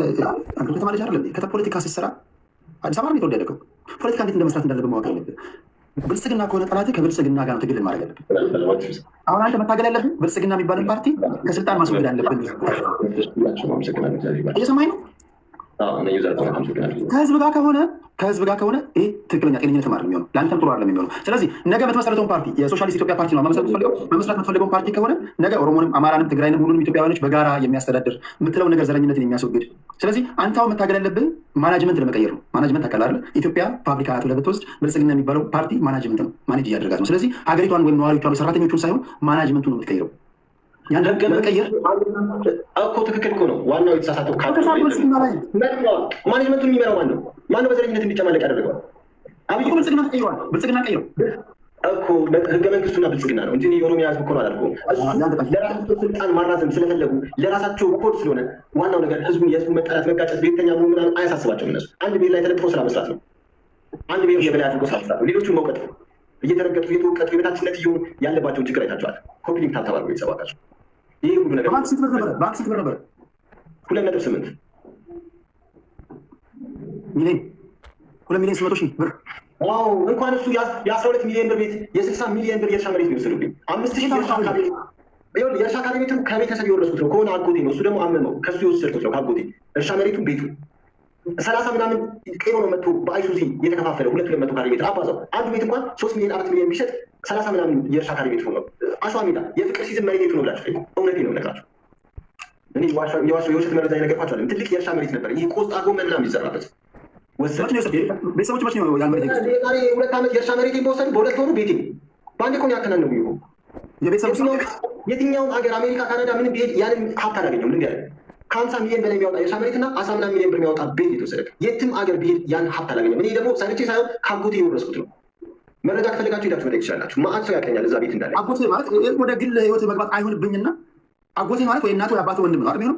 ከተማ ልጅ አይደለም። ከፖለቲካ ስትሰራ አዲስ አበባ ነው የተወለድከው። ፖለቲካ እንዴት እንደመስራት እንዳለብህ ማወቅ አለብህ። ብልጽግና ከሆነ ጠላትህ ከብልጽግና ጋር ነው ትግል ማድረግ አለብህ። አሁን አንተ መታገል ያለብህ ብልጽግና የሚባልን ፓርቲ ከስልጣን ማስወገድ አለብን። እየሰማኝ ነው? ከህዝብ ጋር ከሆነ ይህ ትክክለኛ ጤነኝነት ማር የሚሆነው ለአንተም ጥሩ አይደለም የሚሆነው። ስለዚህ ነገ የምትመሰረተውን ፓርቲ የሶሻሊስት ኢትዮጵያ ፓርቲ ነው መመስረት የምትፈልገውን ፓርቲ ከሆነ ነገ ኦሮሞንም፣ አማራንም፣ ትግራይንም ሁሉንም ኢትዮጵያውያኖች በጋራ የሚያስተዳድር የምትለው ነገር ዘረኝነትን የሚያስወግድ። ስለዚህ አንተ አሁን መታገል ያለብህ ማናጅመንት ለመቀየር ነው። ማናጅመንት ታውቃለህ አይደል? ኢትዮጵያ ፋብሪካ ናት ብለህ ብትወስድ ብልጽግና የሚባለው ፓርቲ ማናጅመንት ነው፣ ማኔጅ እያደረጋት ነው። ስለዚህ ሀገሪቷን ወይም ነዋሪዎቿን ሰራተኞቹን ሳይሆን ማናጅመንቱን ነው የምትቀይረው። ያን ህግ ለመቀየር እኮ ትክክል እኮ ነው። ዋናው የተሳሳተው ማኔጅመንቱን የሚመራው ማን ነው? ማነው በዘረኝነት እንዲጨማለቅ ያደረገው? አብይ ብልጽግና ተቀይሯል። ብልጽግና ቀይረው እኮ ህገ መንግስቱና ብልጽግና ነው እንጂ የኦሮሚያ ህዝብ እኮ ነው አላልኩም። ለራሳቸው ስልጣን ማራዘም ስለፈለጉ ለራሳቸው ኮድ ስለሆነ ዋናው ነገር ህዝቡን የህዝቡን መጣላት፣ መጋጨት፣ ብሔርተኛ መሆን ምናምን አያሳስባቸውም። እነሱ አንድ ብሔር ላይ ተለጥፎ ስራ መስራት ነው። አንድ ብሔር የበላይ አድርጎ ስራ መስራት ነው። ሌሎቹን መውቀጥ ነው። እየተረገጡ እየተወቀጡ የበታችነት እየሆኑ ያለባቸውን ችግር አይታቸዋል። ኮምፕሊንግ ታብታባሉ የተሰባቃቸው ይህ ሁሉ ነገር ባንክ ስንት ብር ነበር? 2.8 ሚሊዮን 2,800,000 ብር። ዋው! እንኳን እሱ የ12 ሚሊዮን ብር ቤት የ60 ሚሊዮን ብር የእርሻ መሬት ነው የወሰዱብኝ። 5,000 የእርሻ ካሬ ሜትሩ ከቤተሰብ የወረስኩት ነው፣ ከሆነ አጎቴ ነው። እሱ ደግሞ አመመው፣ ከሱ የወሰድኩት ነው ከአጎቴ። እርሻ መሬቱ ቤቱ 30 ምናምን ቄሮ ነው መጥቶ በአይሱዚ የተከፋፈለ 200 ካሬ ሜትር አባዛው። አንዱ ቤት እንኳን 3 ሚሊዮን 4 ሚሊዮን ቢሸጥ 30 ምናምን የእርሻ ካሬ ሜትሩ ነው። አሸዋ ሜዳ የፍቅር ሲዝም መሬት ነው ብላችሁ እውነቴን ነው የምነግራችሁ። እኔ የውሸት መረጃ የነገርኳቸው አለ። ትልቅ የእርሻ መሬት ነበር። ይህ ቆስጣ ጎመን ምናምን የሚዘራበት ወሰድ ቤተሰቦች መች ነው ያን መሬት ዛሬ 2 ዓመት የእርሻ መሬት በወሰዱ በ2 ወሩ ቤቴ በአንድ ኮን ያከናነው ይሆን የቤተሰቦች የትኛውም ሀገር አሜሪካ፣ ካናዳ ምንም ቢሄድ ያንን ሀብት አላገኘውም። ልንገር ከ50 ሚሊዮን በላይ የሚያወጣ የእርሻ መሬትና 10 ሚሊዮን ብር የሚያወጣ ቤት የተወሰደ የትም ሀገር ቢሄድ ያን ሀብት አላገኘም። እኔ ደግሞ ሰንቼ ሳይሆን ከአጎቴ የወረስኩት ነው። መረጃ ከፈለጋችሁ ሄዳችሁ መጠየቅ ትችላላችሁ። ማአት ሰው ያቀኛል እዛ ቤት እንዳለ። አጎቴ ማለት ወደ ግል ህይወት መግባት አይሆንብኝና አጎቴ ማለት ወይ እናቱ አባቱ ወንድም ነው አይደል?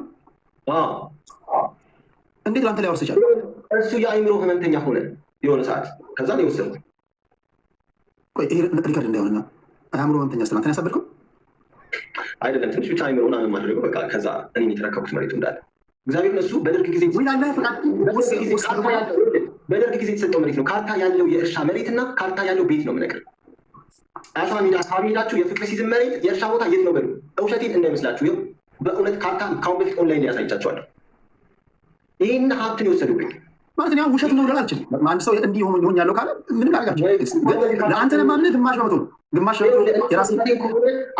እንዴት ላንተ ሊያወርስ ይችላል? እሱ የአይምሮ ህመምተኛ ሆነ የሆነ ሰዓት ከዛ ነው የወሰድኩት። ቆይ ይሄ ሪከርድ እንዳይሆንና አእምሮ ህመምተኛ ስለማንተ ያሳበድከው አይደለም። ትንሽ ብቻ አይምሮና ማድረገው በቃ ከዛ እኔ የተረከብኩት መሬቱ እንዳለ እግዚአብሔር እነሱ በደርግ ጊዜ በደርግ ጊዜ የተሰጠው መሬት ነው። ካርታ ያለው የእርሻ መሬትና ካርታ ያለው ቤት ነው የምነግርህ። አሸዋ ሜዳ አካባቢ ሄዳችሁ የፍቅር ሲዝም መሬት የእርሻ ቦታ የት ነው በሉ። እውሸቴን እንዳይመስላችሁ ይኸው በእውነት ካርታ ከአሁን በፊት ኦንላይን ያሳይቻችኋለሁ። ይህን ሀብትን የወሰዱብኝ ማለት ነው። ውሸት ነው ልል አልችልም። አንድ ሰው እንዲህ ሆን ያለው ካለ ምንም አድርጋቸው ለአንተ ለማምነት ግማሽ በመቶ ነው ግማሽ የራስ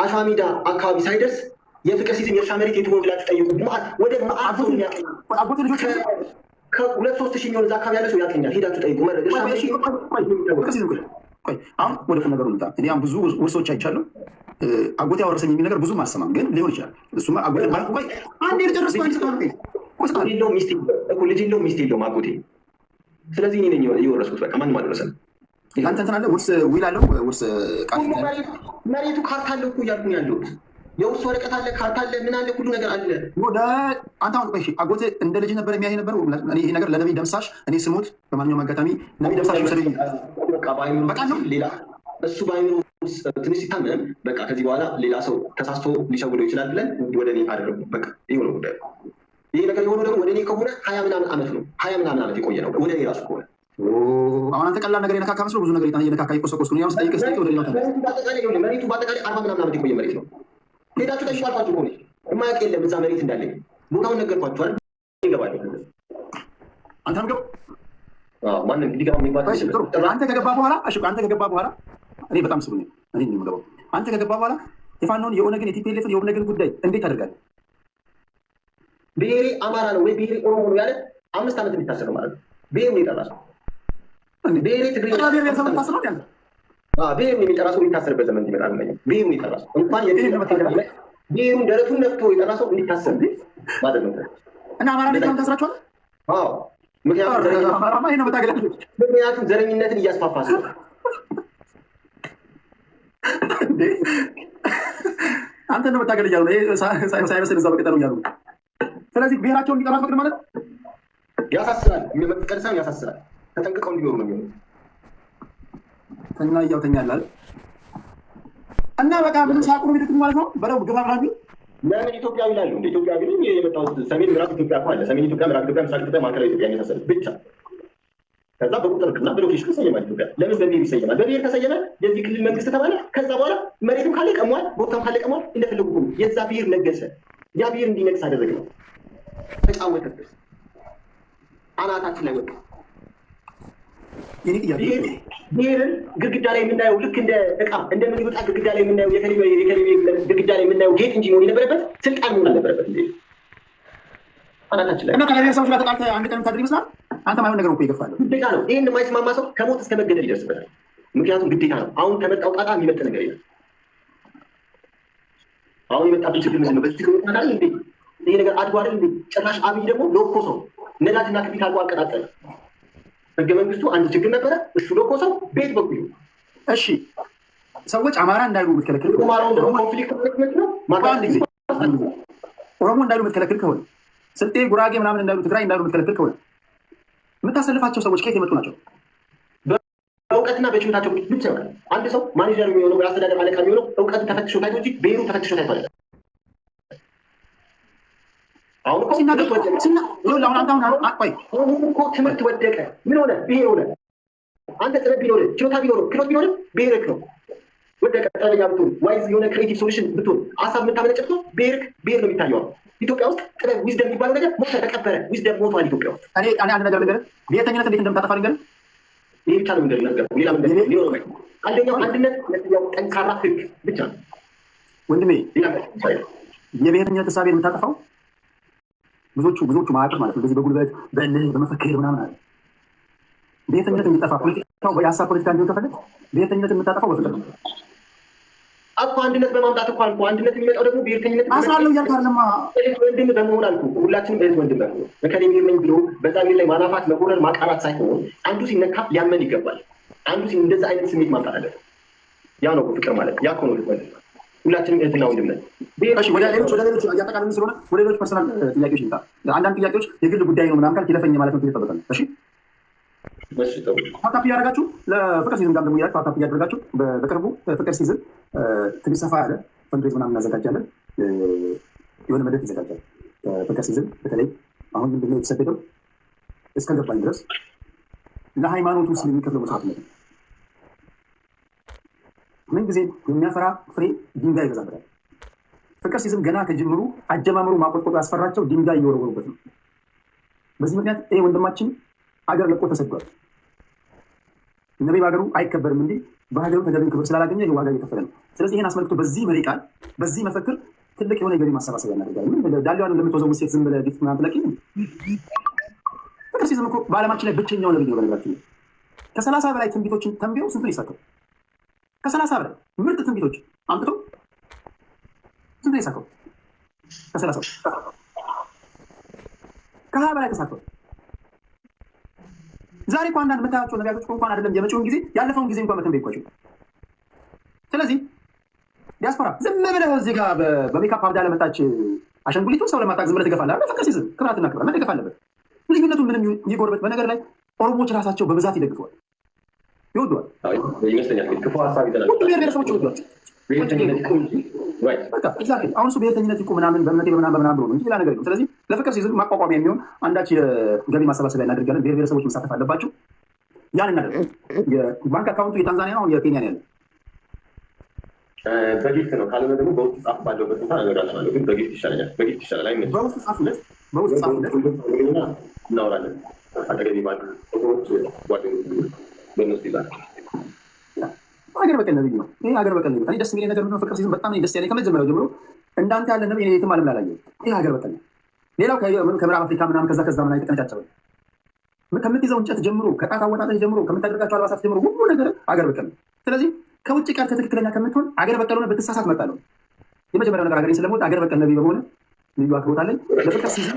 አሸዋ ሜዳ አካባቢ ሳይደርስ የፍቅር ሲዝም የእርሻ መሬት የት ሆን ብላችሁ ጠይቁ። ወደ አጎት ልጆች ከ2-3 ሺህ የሚሆን እዛ አካባቢ ያለ ሰው ያገኛል። ሄዳችሁ ጠይቁ። አሁን ወደ ቁም ነገሩ ልምጣ። እኔ ብዙ ውርሶች አይቻለሁ። አጎቴ ያወረሰኝ የሚል ነገር ብዙም አልሰማም፣ ግን ሊሆን ይችላል። እሱማ አጎቴ አንድ ልጨርስ ልጅ የለውም ሚስት የለውም አጎቴ። ስለዚህ እኔ ነኝ የወረስኩት። በቃ ማንም አልወረሰም። አንተ እንትን አለ ውርስ ዊል አለው ውርስ መሬቱ ካርታ አለው እኮ እያልኩኝ ያለሁት የውርስ ወረቀት አለ፣ ካርታ አለ፣ ምን አለ፣ ሁሉ ነገር አለ። አንተ አሁን ቆይ አጎቴ እንደ ልጅ ነበር የሚያይ ነበር። ይሄ ነገር ለነቢይ ደምሳሽ እኔ ስሙት በማንኛውም አጋጣሚ ነቢይ ደምሳሽ ይሰደኝ በቃ ነው ሌላ እሱ በአይምሮ ትንሽ ሲታመም በቃ ከዚህ በኋላ ሌላ ሰው ተሳስቶ ሊሸውደው ይችላል ብለን ወደ እኔ አደረጉ። በቃ ይሄ ነው ጉዳዩ። ይሄ ነገር የሆነው ደግሞ ወደ እኔ ከሆነ 20 ምናምን ዓመት ነው። 20 ምናምን ዓመት የቆየ ነው ወደ እኔ ራሱ ከሆነ። አሁን አንተ ቀላል ነገር የነካካ መስሎ ብዙ ነገር የነካካ የቆሰቆስኩ ነው። ያው ስጠይቅ ወደ ሌላው መሬቱ በአጠቃላይ 40 ምናምን ዓመት የቆየ መሬት ነው። ሄዳችሁ ጠይቁ አልኳችሁ ከሆነ የማያውቅ የለም። እዛ መሬት እንዳለኝ ቦታውን ነገርኳችኋል። ይገባል አንተም ገብ ማንም ሊገባ የሚባል አንተ ከገባ በኋላ አንተ ከገባ በኋላ እኔ በጣም ስቡኝ እኔ የምገባው አንተ ከገባ በኋላ የፋኖን የኦነግን የቲፒኤልኤፍን የኦነግን ጉዳይ እንዴት ታደርጋለህ? ብሔሬ አማራ ነው ወይ ብሔሬ ኦሮሞ ነው ያለ 5 ዓመት የሚታሰረው ማለት ነው። ብሔሩ የሚጠራ ሰው ብሔሬ ትግሬ ብሔሩ የሚጠራ ሰው የሚታሰርበት ዘመን ይመጣል። ብሔሩ የሚጠራ ሰው እንኳን ብሔሩን ደረቱን ነፍቶ የጠራ ሰው እንዲታሰር ማለት ነው። እና አማራ ላይ ታስራችኋል? ምክንያቱም ዘረኝነትን እያስፋፋ ነው። አንተ ነው መታገል እያሉ ሳይበስል እዛ በቀጠሉ እያሉ ስለዚህ ብሔራቸውን እንዲጠራ ፈቅድ ማለት ያሳስራል። የሚመጥቀል ሳይሆን ያሳስራል። ተጠንቅቀው እንዲኖሩ ነው የሚሆኑት። ተኛ እያው ተኛላል እና በቃ ምንም ሳቁሩ ቢልክ ማለት ነው። በደው ግፋ ብራቢ ለምን ኢትዮጵያዊ ይላሉ? እንደ ኢትዮጵያዊ ግን የመጣሁት ሰሜን ምዕራብ ኢትዮጵያ እኮ አለ። ሰሜን ኢትዮጵያ፣ ምዕራብ ኢትዮጵያ፣ ምስራቅ ኢትዮጵያ፣ ማዕከላዊ ኢትዮጵያ የሚመሳሰሉት ብቻ። ከዛ በቁጥርና በሎኬሽን ተሰየማል ኢትዮጵያ። ለምን በብሔር ይሰየማል? በብሔር ተሰየመ የዚህ ክልል መንግስት ተባለ። ከዛ በኋላ መሬቱም ካለ ቀሟል፣ ቦታም ካለ ቀሟል። እንደፈለጉ የዛ ብሔር ነገሰ። ያ ብሔር እንዲነግስ አደረግ ነው። ተጫወተበት። አናታችን ላይ ወጣ። ብሔርን ግድግዳ ላይ የምናየው ልክ እንደ እቃ እንደ ምግብ ዕቃ ግድግዳ ላይ የምናየው የከሌ ግድግዳ ላይ የምናየው ጌጥ እንጂ መሆን የነበረበት ስልጣን መሆን አልነበረበት። እንዴ አናታችን ላይ እና ከነዚህ ሰዎች ጋር ተቃልተህ አንድ ቀን ታድር ይመስላል። አንተ ማይሆን ነገር እኮ ይገፋል። ግዴታ ነው። ይህን የማይስማማ ሰው ከሞት እስከ መገደል ይደርስበታል። ምክንያቱም ግዴታ ነው። አሁን ከመጣው ጣጣ የሚመጥ ነገር የለም። አሁን የመጣብን ችግር ምንድን ነው? በዚህ ችግር ወጣ እንዴ ይሄ ነገር አድጎ አይደል እንዴ? ጭራሽ አብይ ደግሞ ሎኮ ሰው ነዳጅና ክፍት አድርጎ አቀጣጠለ። ህገ መንግስቱ አንድ ችግር ነበረ። እሱ ሎኮ ሰው ቤት በኩል እሺ ሰዎች አማራ እንዳይሉ የምትከለክል ኮንፍሊክት ነው አንድ ጊዜ ኦሮሞ እንዳይሉ የምትከለክል ከሆነ ስልጤ፣ ጉራጌ ምናምን እንዳይሉ ትግራይ እንዳይሉ የምትከለክል ከሆነ የምታሰልፋቸው ሰዎች ከየት የመጡ ናቸው? በእውቀትና በችሎታቸው ብቻ ይሆናል። አንድ ሰው ማኔጀር የሚሆነው የአስተዳደር አለቃ የሚሆነው እውቀቱ ተፈትሾ ታይቶ እንጂ ብሔሩ ተፈትሾ ታይቶ አይደለም። አሁን እኮ ትምህርት ወደቀ። ምን ሆነ? ብሔር ሆነ። አንተ ጥበብ ቢኖር ችሎታ ቢኖር ክሎት ቢኖር ብሔርክ ነው ወደቀ። ጠበኛ ብትሆን ዋይዝ የሆነ ክሬቲቭ ሶሉሽን ብትሆን ሀሳብ የምታመነጭ ብትሆን ብሔር ነው የሚታየው። ኢትዮጵያ ውስጥ ጥበብ ዊዝደም የሚባለው ነገር ሞተ፣ ተቀበረ። ዊዝደም ሞቷል ኢትዮጵያ ውስጥ። እኔ አንድ ነገር ልንገርህ፣ ብሔርተኝነት እንዴት እንደምታጠፋ ልንገርህ። ይሄ ብቻ ነው ነገር ሌላ አንደኛው አንድነት፣ ሁለተኛው ጠንካራ ህግ ብቻ ነው ወንድሜ። የብሔርተኝነት እሳቤን የምታጠፋው ብዙዎቹ ማዕቀፍ ማለት ነው። በዚህ በጉልበት በእልህ በመፈክር ምናምን አለ። ብሔርተኝነት እንዲጠፋ ፖለቲካው የሀሳብ ፖለቲካ እንዲሆን ከፈለግ ብሔርተኝነት የምታጠፋው በፍቅር ነው እኮ። አንድነት በማምጣት እኮ አልኩ። አንድነት የሚመጣው ደግሞ ብሔርተኝነት አስራለሁ እያልክ አይደለማ። እህት ወንድም በመሆን አልኩ። ሁላችንም እህት ወንድም ነው። እከሌ ነኝ ብሎ በዛ ላይ ማናፋት፣ መጎረር፣ ማቃራት ሳይሆን አንዱ ሲነካ ሊያመን ይገባል። አንዱ እንደዛ አይነት ስሜት ማምጣት አለ። ያ ነው ፍቅር ማለት። ያ እኮ ነው ልትወልድ። ሁላችንም እህትና ወንድም ነን። እሺ ወደ ሌሎች እያጠቃለን ስለሆነ ወደ ሌሎች ፐርሰናል ጥያቄዎች ይምጣ። አንዳንድ ጥያቄዎች የግል ጉዳይ ነው ምናምን ካልክ ይለፈኝ ማለት ነው ይጠበቃል። እሺ ታፕ እያደረጋችሁ ለፍቅር ሲዝም ጋር ደግሞ እያደረጋችሁ ታፕ እያደረጋችሁ በቅርቡ ፍቅር ሲዝም ትንሽ ሰፋ ያለ ፈንድሬዝ ምናምን እናዘጋጃለን። የሆነ መድረክ ይዘጋጃል ፍቅር ሲዝም። በተለይ አሁን ምንድነው የተሰደደው እስከገባኝ ድረስ ለሃይማኖቱ ሲል የሚከፍለው መስዋዕትነት ነው። ምን ጊዜ የሚያፈራ ፍሬ ድንጋይ ይበዛበታል። ፍቅር ሲዝም ገና ከጅምሩ አጀማመሩ ማቆጥቆጥ ያስፈራቸው ድንጋይ እየወረወሩበት ነው። በዚህ ምክንያት ይሄ ወንድማችን ሀገር ለቆ ተሰዷል። ነቢ በሀገሩ አይከበርም እንጂ በሀገሩ ተገቢውን ክብር ስላላገኘ ዋጋ እየከፈለ ነው። ስለዚህ ይህን አስመልክቶ በዚህ መሪ ቃል በዚህ መፈክር ትልቅ የሆነ የገቢ ማሰባሰቢያ እናደርጋለን። ዳሊዋን ለምትወዘው ሴት ዝም ብለህ ጊፍት ምናምን ትለቅኝ። ፍቅር ሲዝም እኮ በዓለማችን ላይ ብቸኛው ነብይ ነው። በነገራችን ከ30 በላይ ትንቢቶችን ተንብየው ስንቱን ይሳካል? ከ30 በላይ ምርጥ ትንቢቶች አምጥቶ ስንቱን ይሳካው? ከ30 ከ20 በላይ ተሳክቷል። ዛሬ እኮ አንዳንድ የምታያቸው ነቢያቶች እንኳን አይደለም የመጪውን ጊዜ ያለፈውን ጊዜ እንኳን መተንበይ ይኳቸው። ስለዚህ ዲያስፖራ ዝም ብለህ እዚህ ጋር በሜካፕ አብዳ ለመጣች አሸንጉሊቱ ሰው ለማጣቅ ዝም ብለህ ትገፋለህ። ፍቅር ሲዝም ክብራትና ክብራ መደገፍ አለበት። ልዩነቱን ምንም ይጎርበት። በነገር ላይ ኦሮሞዎች ራሳቸው በብዛት ይደግፈዋል፣ ይወደዋል ይመስለኛል። ክፉ ሀሳብ ይተናል። ሁሉ ብሔረሰቦች ይወደዋል። አሁን እሱ ብሔርተኝነት ይቁም ምናምን በእምነቴ በምናምን ብሎ ነው እንጂ ሌላ ነገር የለም። ስለዚህ ለፍቅር ሲዝም ማቋቋሚያ የሚሆን አንዳች የገቢ ማሰባሰቢያ እናደርጋለን። ብሔር ብሔረሰቦች መሳተፍ አለባቸው። ያን እናደርግ። የባንክ አካውንቱ የታንዛኒያ ነው የኬንያ ነው ያለ በጊፍት ነው። ካልሆነ ደግሞ በውስጥ ጻፍ ባለበት ቦታ እነግራቸዋለሁ። ግን በጊፍት ይሻለኛል። በጊፍት ይሻላል። አይመችም። በውስጥ ጻፉለት። በውስጥ ጻፉለት እናወራለን። አጠገቤ ባሉ ሰዎች ጓደኞች በእነሱ ይላል። ሀገር በቀል ነብይ ነው ይሄ። ሀገር በቀል ነብይ። እኔ ደስ የሚለኝ ነገር ምንድነው? ፍቅር ሲዝም በጣም ደስ ያለኝ ከመጀመሪያው ጀምሮ እንዳንተ ያለ ነብይ የትም ዓለም ላላየው። ይሄ ሀገር በቀል ነው። ሌላው ከምዕራብ አፍሪካ ምናምን ከዛ ምናምን የተቀነጫጨበ ከምትይዘው እንጨት ጀምሮ ከጣት አወጣጥህ ጀምሮ ከምታደርጋቸው አልባሳት ጀምሮ ሁሉ ነገር ሀገር በቀል ነው። ስለዚህ ከውጭ ቀር ትክክለኛ ከምትሆን ሀገር በቀል ሆነ ብትሳሳት መጣለሁ። የመጀመሪያው ነገር ሀገሬን ስለምወድ ሀገር በቀል ነብይ በመሆነ ልዩ አክብሮት አለኝ። ለፍቅር ሲዝም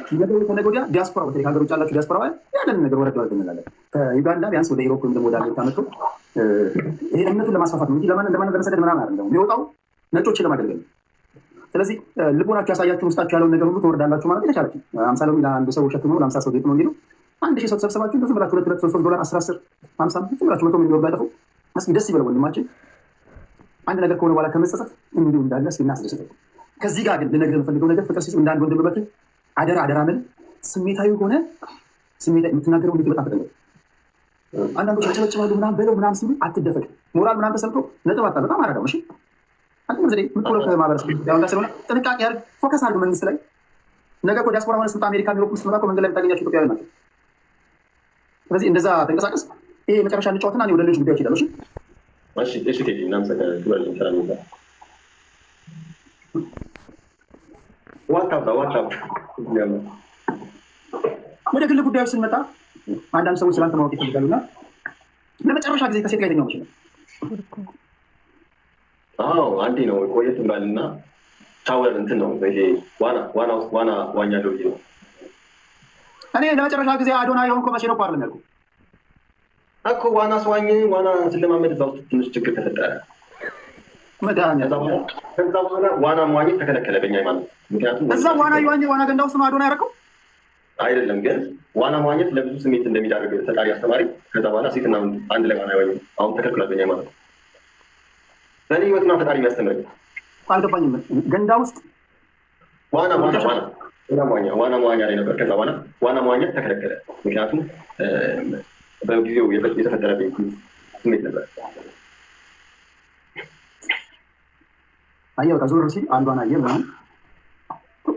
ከነገ ወዲያ ዲያስፖራ በተለይ ሀገር ውጭ ያላችሁ ዲያስፖራ ያለንን ነገር ወረድ ወረድ እንላለን። ከዩጋንዳ ቢያንስ ወደ ኢሮፕ ወይም ደግሞ ወደ አሜሪካ መጥቶ ይሄ እምነቱን ለማስፋፋት ነው እንጂ ለማንም ለመሰደድ ምናምን አይደለም። የሚወጣው ነጮችን ለማገልገል ነው። ስለዚህ ልቦናችሁ ያሳያችሁ ውስጣችሁ ያለውን ነገር ሁሉ ትወርዳላችሁ ማለት የተቻላችሁ 50 ሎሚ ለአንድ ሰው ሸክም ነው ለ50 ሰው ጌጥ ነው እንዲሉ 1000 ሰው ተሰብሰባችሁ እንደዚህ ብላችሁ 2 $3 10 50 ብላችሁ 100 የሚወርዱ ያጠፉ እስኪ ደስ ይበለው ወንድማችን። አንድ ነገር ከሆነ በኋላ ከመጸጸት እንዲሁ እንዳለ ሲናስደስተው። ከዚህ ጋር ግን ልነግርህ የምፈልገው ነገር ፍቅር ሲዝም እንዳንድ ወንድም በትህ አደራ ምን ስሜታዊ ሆነ የምትናገረው እንዴት በጣም ተጠንቀቅ። አንዳንዶች አጨበጭባሉ ምናምን በለው ምናምን ሲሉ አትደፈቅ። ሞራል ምናምን ተሰምቶ ነጥብ አጣ። በጣም አራዳው። እሺ አንተ ዘዴ ምትቆለው ከማህበረሰብ ያውንዳ ስለሆነ ጥንቃቄ አድርግ። ፎከስ አድርግ መንግስት ላይ። ነገ እኮ ዲያስፖራ ሆነ ስልጣን አሜሪካ ዩሮፕ ውስጥ መጣ መንገድ ላይ የምታገኛቸው ኢትዮጵያውያን ናቸው። ስለዚህ እንደዛ ተንቀሳቀስ። ይሄ መጨረሻ እንጫወትና ወደ ሌሎች ጉዳዮች ይላል። እሺ እሺ ቴዲ እናመሰግናለን። ክብር ሰላም ይዛ ዋታው ወደ ግል ጉዳዮች ስንመጣ አንዳንድ ሰዎች ስላንተ ማወቅ ይፈልጋሉና ለመጨረሻ ጊዜ ከሴት ጋር የተኛው ነው? አንዴ ነው ቆየት ብሏልና ሻወር እንትን ነው ይሄ ዋና ዋኛለው ነው። እኔ ለመጨረሻ ጊዜ አዶና የሆንኩ መቼ ነው አይደለም ያልኩህ እኮ ዋና ስዋኝ ዋና ስለማመድ እዛ ውስጥ ትንሽ ችግር ተፈጠረ። ከዛ በኋላ ዋና መዋኘት ተከለከለ በእኛ ሃይማኖት። ምክንያቱም እዛ ዋና የዋኘ ዋና ገንዳ ውስጥ ነው አዶና ያደረገው አይደለም። ግን ዋና መዋኘት ለብዙ ስሜት እንደሚዳርግ ተጣሪ አስተማሪ። ከዛ በኋላ ሴትና አንድ ላይ ዋና ይዋኙ አሁን ተከልክሏል በእኛ ሃይማኖት። ለእኔ ህይወትና ፈጣሪ የሚያስተምረኝ አልገባኝም። ገንዳ ውስጥ ዋና መዋኛ ላይ ነበር። ከዛ በኋላ ዋና መዋኘት ተከለከለ። ምክንያቱም በጊዜው የተፈጠረብኝ ስሜት ነበር። አየህ በቃ ዞር ሲል አንዷን አየህ ምናምን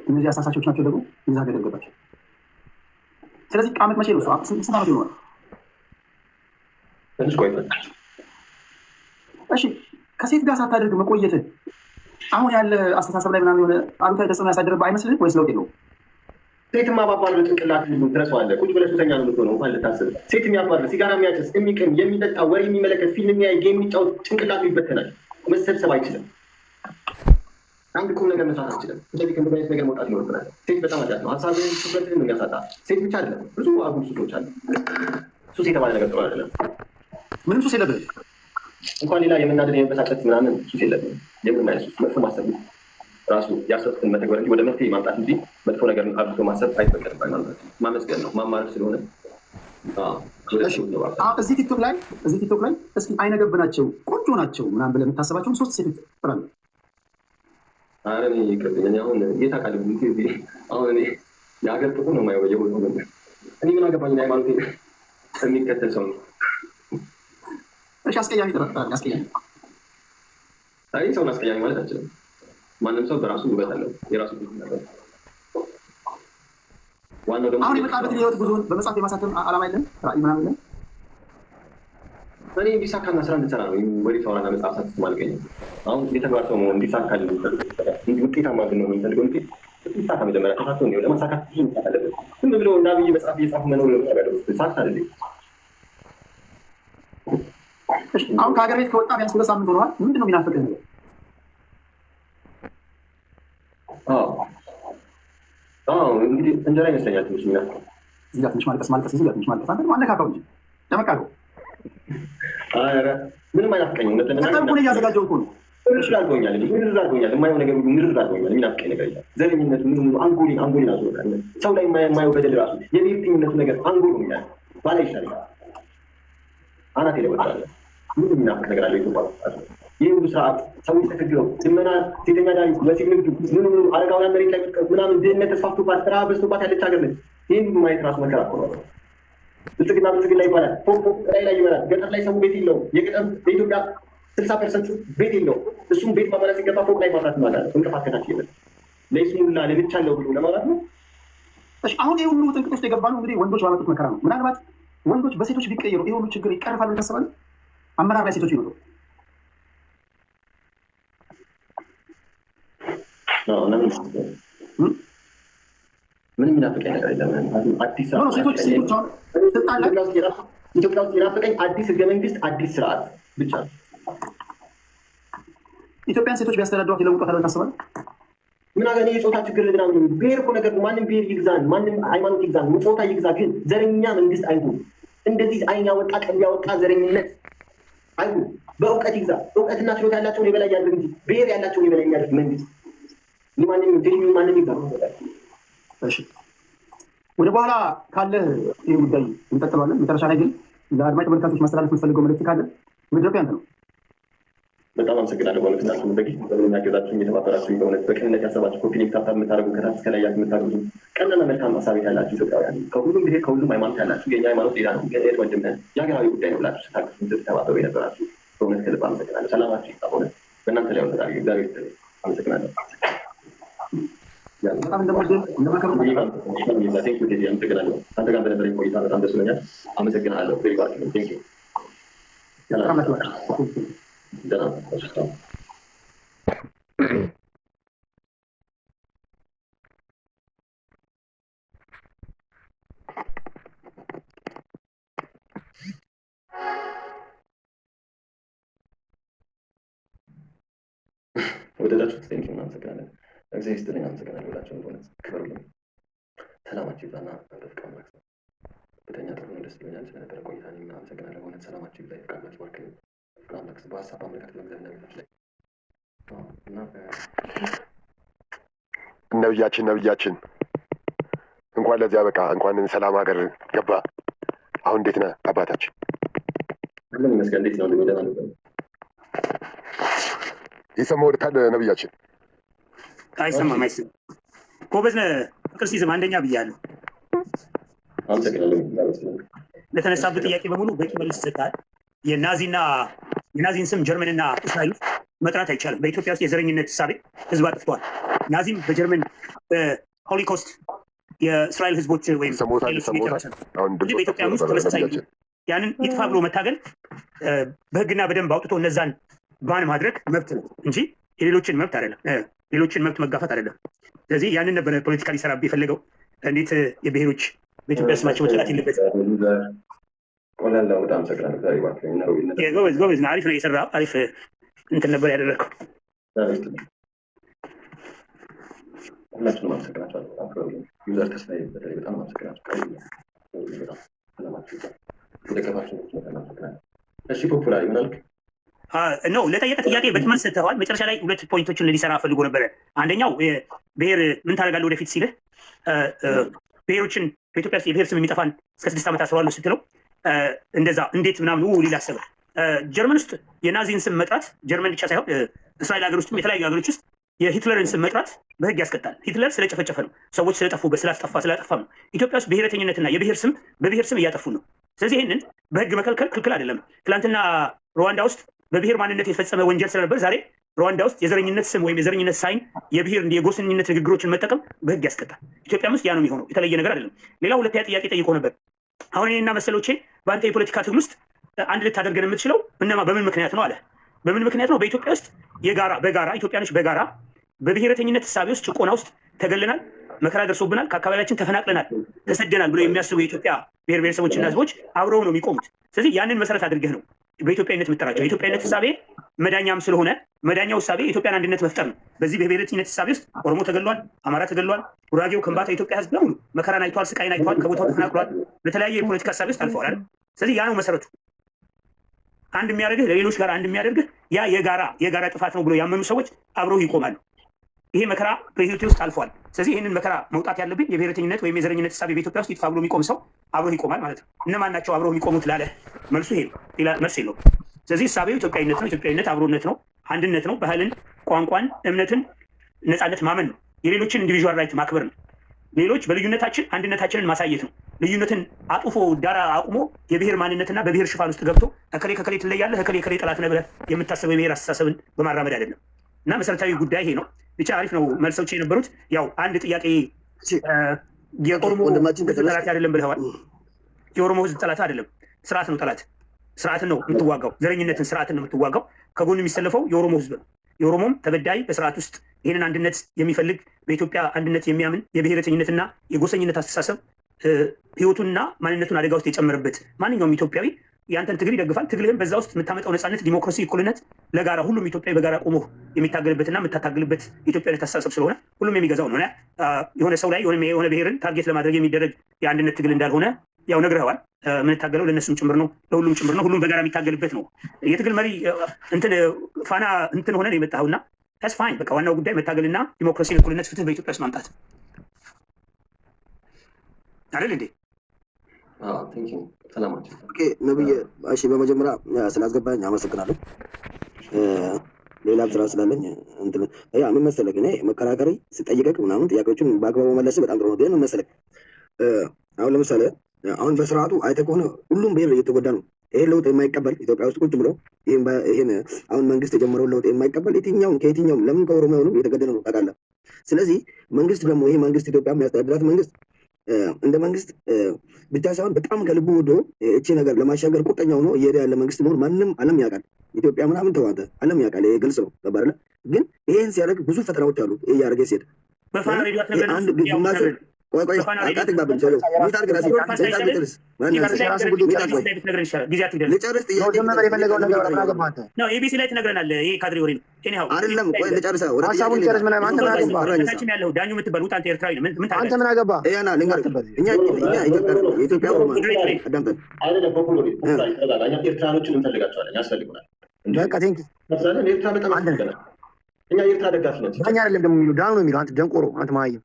እነዚህ አሳሳቾች ናቸው ደግሞ ይዛ ገደል ገባቸው። ስለዚህ ቃመት መቼ ነው? ስንት ዓመት ይሆናል? ትንሽ ቆይቷል። እሺ ከሴት ጋር ሳታደርግ መቆየት አሁን ያለ አስተሳሰብ ላይ ምናምን የሆነ አሉታዊ ተጽዕኖ ያሳደረብህ አይመስልህም ወይስ ለውጥ የለውም? ሴት ማባባል ጭንቅላት ትረሳዋለህ። ቁጭ ብለህ ሱሰኛ ነው የምትሆነው እንኳን ልታስብ። ሴት የሚያባርር፣ ሲጋራ የሚያጨስ፣ የሚቅም፣ የሚጠጣ፣ ወሬ የሚመለከት፣ ፊልም የሚያይ፣ ጌም የሚጫወት ጭንቅላቱ ይበተናል። መሰብሰብ አይችልም። አንድ ቁም ነገር መስራት አልችልም። እንደዚህ ከእንደዚህ አይነት ነገር መውጣት ይኖርብናል። ሴት በጣም አዳት ነው። ሀሳብን ትኩረትን ነው የሚያሳጣ። ሴት ብቻ አይደለም፣ ብዙ አጉል ሱሶች አሉ። ሱስ የተባለ ነገር ጥሩ አይደለም። ምንም ሱስ የለብህም። እንኳን ሌላ የምናደድ የመበሳጨት ምናምን ሱስ የለብንም። የምንም አይነት ሱስ መጥፎ ማሰብ ራሱ ያሰብኩትን መተግበር እንጂ ወደ መፍትሄ ማምጣት እንጂ መጥፎ ነገር አብዝቶ ማሰብ አይፈቀድም። ማመስገን ነው ማማረር ስለሆነ እዚህ ቲክቶክ ላይ እስኪ አይነገብ ናቸው ቆንጆ ናቸው ምናምን ብለህ የምታስባቸውን 3 ሴቶች ጥራለህ። ኧረ እኔ ይቅርብኝ። አሁን የት አውቃለሁ? አሁን እኔ የሀገር ጥቁ ነው የማየው በየቦታው ነገር። እኔ ምን አገባኝ? ሃይማኖት የሚከተል ሰው ነው። እሺ አስቀያሚ ጥራለህ። አስቀያሚ አይ ሰውን አስቀያሚ ማለት አልችልም። ማንም ሰው በራሱ ውበት አለው፣ የራሱ ውበት አለው። ዋናው ደግሞ አሁን የመጣበትን የህይወት ጉዞን በመጽሐፍ የማሳተም ዓላማ የለም፣ ራዕይ ምናምን የለም። እኔ ቢሳካና ስራ እንድሰራ ነው ወደ ሰዋራና መጽሐፍ ሳትም አልገኝም። አሁን የተግባር ሰው መሆን እንዲሳካል እንዲ ውጤታማ ግን ነው የምንፈልገው እንጂ ቢሳካ መጀመሪያ ተሳክቶ ነው ለማሳካት ብዙ መስራት አለበት። ዝም ብሎ እና ብዬ መጽሐፍ እየጻፉ መኖር ለምታገለው ሳክስ አይደለም። አሁን ከሀገር ቤት ከወጣ ቢያንስ 2 ሳምንት ሆነዋል። ምንድን ነው የሚናፍቅህ ነገር? እንግዲህ እንጀራ ይመስለኛል ትንሽ የሚናፍቀው። እዚህ ጋር ትንሽ ማልቀስ እዚህ ጋር ትንሽ ማልቀስ። አንተ ማነካካው እንጂ ደመቃቀው። ኧረ ምንም አይናፍቀኝም። ነጠብኩን እያዘጋጀው እኮ ነው። ምርር አድርጎኛል። ምርር አድርጎኛል። የማየው ነገር ሁሉ ምርር አድርጎኛል። የሚናፍቀኝ ነገር የለም። ዘረኝነቱ ምኑ አንጎሌን አዞታል። ሰው ላይ የማየው በደል ራሱ የብሔርተኝነቱ ነገር አንጎሎኛል። ባላ ይሻላል። አናቴ ለወጣለ ምንም የሚናፍቅ ነገር አለ ኢትዮጵያ ውስጥ። ይህ ሁሉ ስርዓት ሰዎች ተቸግረው ልመና፣ ሴተኛ ዳሪ፣ ወሲብ ንግዱ፣ ምኑ አረጋውያን መሬት ላይ ምናምን ድህነት ተስፋፍቶባት ረሃብ በዝቶባት ያለች ሀገር ነች። ይህን ሁሉ ማየት ራሱ መከራ እኮ ነው። ብልጽግና ይባላል። ፎቅ ላይ ይበላል። ገጠር ላይ ሰው ቤት የለውም። የገጠር በኢትዮጵያ 60% ቤት የለውም። እሱም ቤት ማመላት ሲገባ ፎቅ ላይ ማፍራት ማለት እንቅፋት ከታች ይበል ለይስሙላ ለብቻለው ብሎ ለማለት ነው። እሺ አሁን ይሄ ሁሉ ጥንቅጥ ውስጥ የገባ ነው እንግዲህ ወንዶች ባመጡት መከራ ነው። ምናልባት ወንዶች በሴቶች ቢቀየሩ ይሄ ሁሉ ችግር ይቀርፋል ብለህ ታስባለህ? አመራር ላይ ሴቶች ይኖሩ ምንም ይናፍቀኝ ነገር የለም። አዲስ ሴቶች ስልጣን ላይ ኢትዮጵያ ውስጥ የናፍቀኝ አዲስ ህገ መንግስት፣ አዲስ ስርዓት ብቻ ነው። ኢትዮጵያን ሴቶች ቢያስተዳድሯት ይለውጣታል ብለህ ታስባለህ? ምን አገኘ? የፆታ ችግር ምናምን ብሔር እኮ ነገር ማንም ብሔር ይግዛን፣ ማንም ሃይማኖት ይግዛን፣ ፆታ ይግዛ፣ ግን ዘረኛ መንግስት አይሁን። እንደዚህ አይን ያወጣ ቀን ያወጣ ዘረኝነት አይሁን። በእውቀት ይግዛ። እውቀትና ችሎታ ያላቸውን የበላይ ያድርግ እንጂ ብሔር ያላቸውን የበላይ የሚያደርግ መንግስት ማንም ይግዛ። እሺ ወደ በኋላ ካለ ይህ ጉዳይ እንቀጥለዋለን። መጨረሻ ላይ ግን ለአድማጭ ተመልካቾች ማስተላለፍ የምትፈልገው መልዕክት ካለ መድረኩ ያንተ ነው። በጣም አመሰግናለሁ። በእውነት እናንተ በጊዜ የሚያገዛችሁ እየተባበራችሁ በእውነት በቅንነት ያሰባችሁ ኮፒ ሊንክ ታብታብ የምታደርጉ ከታች እስከ ላይ የምታደርጉ ቀንና መልካም ሀሳብ ያላችሁ ኢትዮጵያውያን ከሁሉም ብሔር ከሁሉም ሃይማኖት ያላችሁ የኛ ሃይማኖት ሌላ ነው የት ወንድም ነን የሀገራዊ ጉዳይ ነው ብላችሁ ስታግዙ ስትተባበሩ የነበራችሁ በእውነት ከልብ አመሰግናለሁ። ሰላማችሁ ይብዛ። በእውነት በእናንተ ላይ ወሰዳሪ እግዚአብሔር ይስጥልኝ። አመሰግናለሁ። በጣም እንደምወደው እንደማከብር አመሰግናለሁ። አንተ ጋር በነበረኝ ቆይታ በጣም ደስ ብሎኛል። አመሰግናለሁ። ቬሪ ባክ ቴንክ ዩ። ደህና ወደዳችሁት ቴንክ ዩ። እናመሰግናለን። እግዚአብሔር ይስጥልኝ። አመሰግናለሁ ብላችሁ በእውነት ክበሩልኝ። ሰላማችሁ ይብዛና በፍቅር አምላክ ነው። በተኛ ጥሩ ነው። ደስ ይለኛል ስለነበረ ቆይታ። አመሰግናለሁ በእውነት ሰላማችሁ ይብዛ። ፍቅር አምላክ ባርክልኝ። ፍቅር አምላክ በሀሳብ አመለካከት በእግዚአብሔር ቤቶች ላይ እና ነብያችን እንኳን ለዚያ በቃ እንኳን ሰላም ሀገር ገባ። አሁን እንዴት ነህ አባታችን? ምን ይመስገን። እንዴት ነው እንደሚደና ነው ይሰማው ወደታል ነብያችን? አይሰማም። ጎበዝ ነህ። ፍቅር ሲዝም አንደኛ ብያለሁ። አመሰግናለሁ። ለተነሳበት ጥያቄ በሙሉ በቂ መልስ ሰጥተሃል። የናዚን ስም ጀርመንና እስራኤል ውስጥ መጥራት አይቻልም። በኢትዮጵያ ውስጥ የዘረኝነት እሳቤ ህዝብ አጥፍተዋል። ናዚም በጀርመን ሆሊኮስት የእስራኤል ህዝቦች ወይም በኢትዮጵያ ውስጥ ተመሳሳይ ያንን ይጥፋ ብሎ መታገል በህግና በደንብ አውጥቶ እነዛን ባን ማድረግ መብት ነው እንጂ የሌሎችን መብት አይደለም። ሌሎችን መብት መጋፋት አይደለም። ስለዚህ ያንን ነበረ ፖለቲካ ሊሰራብህ የፈለገው። እንዴት የብሔሮች በኢትዮጵያ ስማቸው መጠራት የለበትም? ቆላላው በጣም ሰቅራን ዛሬ ጎበዝ ጎበዝ ነው። አሪፍ ነው የሰራው። አሪፍ እንትን ነበር ያደረግከው። ሁላችሁንም አመሰግናችኋለሁ። ዩዘር ተስፋዬ በተለይ በጣም አመሰግናችኋለሁ። እሺ ፖፑላር ይሆናል ነው ለጠየቀ ጥያቄ በትመን ሰጥተዋል። መጨረሻ ላይ ሁለት ፖይንቶችን ሊሰራ ፈልጎ ነበረ። አንደኛው ብሔር ምን ታደርጋለህ ወደፊት ሲልህ ብሔሮችን በኢትዮጵያ ውስጥ የብሔር ስም የሚጠፋን እስከ 6 ዓመት አስረዋለሁ ስትለው እንደዛ እንዴት ምናምን ሊል አሰበ። ጀርመን ውስጥ የናዚን ስም መጥራት ጀርመን ብቻ ሳይሆን እስራኤል ሀገር ውስጥም የተለያዩ ሀገሮች ውስጥ የሂትለርን ስም መጥራት በህግ ያስቀጣል። ሂትለር ስለጨፈጨፈ ነው፣ ሰዎች ስለጠፉበት ስላጠፋ ነው። ኢትዮጵያ ውስጥ ብሔረተኝነትና የብሔር ስም በብሔር ስም እያጠፉ ነው። ስለዚህ ይህንን በህግ መከልከል ክልክል አይደለም። ትናንትና ሩዋንዳ ውስጥ በብሔር ማንነት የተፈጸመ ወንጀል ስለነበር ዛሬ ሩዋንዳ ውስጥ የዘረኝነት ስም ወይም የዘረኝነት ሳይን የብሔር የጎሰኝነት ንግግሮችን መጠቀም በህግ ያስቀጣል። ኢትዮጵያም ውስጥ ያ ነው የሚሆነው፣ የተለየ ነገር አይደለም። ሌላው ሁለተኛ ጥያቄ ጠይቆ ነበር። አሁን እኔና መሰሎቼ በአንተ የፖለቲካ ትግል ውስጥ አንድ ልታደርገን የምትችለው እነማ በምን ምክንያት ነው አለ። በምን ምክንያት ነው? በኢትዮጵያ ውስጥ በጋራ ኢትዮጵያኖች በጋራ በብሔረተኝነት እሳቤ ውስጥ ጭቆና ውስጥ ተገለናል፣ መከራ ደርሶብናል፣ ከአካባቢያችን ተፈናቅለናል፣ ተሰደናል ብሎ የሚያስቡ የኢትዮጵያ ብሔር ብሔረሰቦችና ህዝቦች አብረው ነው የሚቆሙት። ስለዚህ ያንን መሰረት አድርገህ ነው በኢትዮጵያዊነት የምትጠራቸው። የኢትዮጵያዊነት እሳቤ መዳኛም ስለሆነ መዳኛው እሳቤ የኢትዮጵያን አንድነት መፍጠር ነው። በዚህ በብሔረተኝነት እሳቤ ውስጥ ኦሮሞ ተገሏል፣ አማራ ተገሏል፣ ጉራጌው፣ ከምባታ የኢትዮጵያ ህዝብ በሙሉ መከራን አይቷል፣ ስቃይን አይቷል፣ ከቦታው ተፈናቅሏል፣ በተለያየ የፖለቲካ እሳቤ ውስጥ አልፈዋል አይደል? ስለዚህ ያ ነው መሰረቱ። አንድ የሚያደርግህ ለሌሎች ጋር አንድ የሚያደርግህ ያ የጋራ ጥፋት ነው ብሎ ያመኑ ሰዎች አብረው ይቆማሉ። ይሄ መከራ በህይወቴ ውስጥ አልፏል፣ ስለዚህ ይህንን መከራ መውጣት ያለብኝ የብሔረተኝነት ወይም የዘረኝነት እሳቤ በኢትዮጵያ ውስጥ ይጥፋ ብሎ የሚቆም ሰው አብረው ይቆማል ማለት ነው። እነማን ናቸው አብረው የሚቆሙት ላለ መልሱ ይሄ ነው፣ ሌላ መልስ የለውም። ስለዚህ እሳቤው ኢትዮጵያዊነት ነው። ኢትዮጵያዊነት አብሮነት ነው፣ አንድነት ነው፣ ባህልን፣ ቋንቋን፣ እምነትን፣ ነፃነት ማመን ነው፣ የሌሎችን ኢንዲቪዥዋል ራይት ማክበር ነው። ሌሎች በልዩነታችን አንድነታችንን ማሳየት ነው። ልዩነትን አጥፎ ዳራ አቁሞ የብሔር ማንነትና በብሔር ሽፋን ውስጥ ገብቶ እከሌ ከከሌ ትለያለህ፣ እከሌ ጠላት ነህ ብለህ የምታስበው የብሔር አስተሳሰብን በማራመድ አይደለም። እና መሰረታዊ ጉዳይ ይሄ ነው። ብቻ አሪፍ ነው መልሶች የነበሩት። ያው አንድ ጥያቄ የኦሮሞ ህዝብ ጠላት አይደለም ብለዋል። የኦሮሞ ህዝብ ጠላት አይደለም፣ ስርዓት ነው ጠላት። ስርዓትን ነው የምትዋጋው፣ ዘረኝነትን ስርዓትን ነው የምትዋጋው። ከጎን የሚሰለፈው የኦሮሞ ህዝብ ነው። የኦሮሞም ተበዳይ በስርዓት ውስጥ ይህንን አንድነት የሚፈልግ በኢትዮጵያ አንድነት የሚያምን የብሔረተኝነትና የጎሰኝነት አስተሳሰብ ህይወቱንና ማንነቱን አደጋ ውስጥ የጨመረበት ማንኛውም ኢትዮጵያዊ ያንተን ትግል ይደግፋል። ትግልህም በዛ ውስጥ የምታመጣው ነፃነት፣ ዲሞክራሲ፣ እኩልነት ለጋራ ሁሉም ኢትዮጵያዊ በጋራ ቆሞ የሚታገልበትና የምታታግልበት የኢትዮጵያዊነት አስተሳሰብ ስለሆነ ሁሉም የሚገዛው ነው። የሆነ ሰው ላይ የሆነ ብሔርን ታርጌት ለማድረግ የሚደረግ የአንድነት ትግል እንዳልሆነ ያው ነግረዋል። የምንታገለው ለእነሱም ጭምር ነው፣ ለሁሉም ጭምር ነው። ሁሉም በጋራ የሚታገልበት ነው። የትግል መሪ ፋና ሆነ ነው የመጣኸውና ታስ ፋይን። በቃ ዋናው ጉዳይ መታገልና ዲሞክራሲ፣ እኩልነት፣ ፍትህ በኢትዮጵያ ውስጥ ማምጣት አይደል እንዴ? ነብዬ፣ እሺ፣ በመጀመሪያ ስላስገባኝ አመሰግናለሁ። ሌላም ስራ ስላለኝ ምን መሰለህ፣ እኔ መከራከሪ ስጠይቀቅ ምናምን ጥያቄዎችን በአግባቡ መለስ በጣም ጥሩ ነው። ግን ምን መሰለህ፣ አሁን ለምሳሌ አሁን በስርዓቱ አይተህ ከሆነ ሁሉም ብሔር እየተጎዳ ነው። ይሄን ለውጥ የማይቀበል ኢትዮጵያ ውስጥ ቁጭ ብሎ ይሄን አሁን መንግስት የጀመረውን ለውጥ የማይቀበል ከየትኛውም ለምን ከኦሮሞ ሆኑም እየተገደለ ነው ታውቃለህ። ስለዚህ መንግስት ደግሞ ይሄ መንግስት ኢትዮጵያ የሚያስተዳድራት መንግስት እንደ መንግስት ብቻ ሳይሆን በጣም ከልቡ ወዶ እቺ ነገር ለማሻገር ቁርጠኛ ሆኖ እየሄደ ያለ መንግስት መሆን ማንም ዓለም ያውቃል። ኢትዮጵያ ምናምን ተዋተ ዓለም ያውቃል። ይሄ ግልጽ ነው ተባለ። ግን ይሄን ሲያደርግ ብዙ ፈተናዎች አሉ። ይሄ ያደረገ ሲሄድ አንድ ግማሹ ቆይ አትግባብን ሰው ሚታርግ ራስ ልጨርስ የፈለገው ነገር አገባንተ ነው። ኤቢሲ ላይ ትነግረናለህ። ይሄ ካድሬ ወሬ ነው። እኔው አይደለም። ቆይ ልጨርስ ሀሳቡን ጨርስ። ምን አንተ ምን አገባህ? ታችን ያለው ዳኙ የምትባል አንተ ኤርትራዊ ነው። ምን አንተ ምን አገባህ? ያና ልንገርህ፣ እኛ ኢትዮጵያ አዳምጠን አይደለም ፖፑላሪ ኤርትራኖችን እንፈልጋቸዋለን፣ ያስፈልጉናል። በቃ ቴንክ ኤርትራ በጣም ያስፈልገናል። እኛ ኤርትራ ደጋፊ ነን። ዳኛ አይደለም ደግሞ የሚለው ዳኑ ነው የሚለው። አንተ ደንቆሮ፣ አንተ ማየም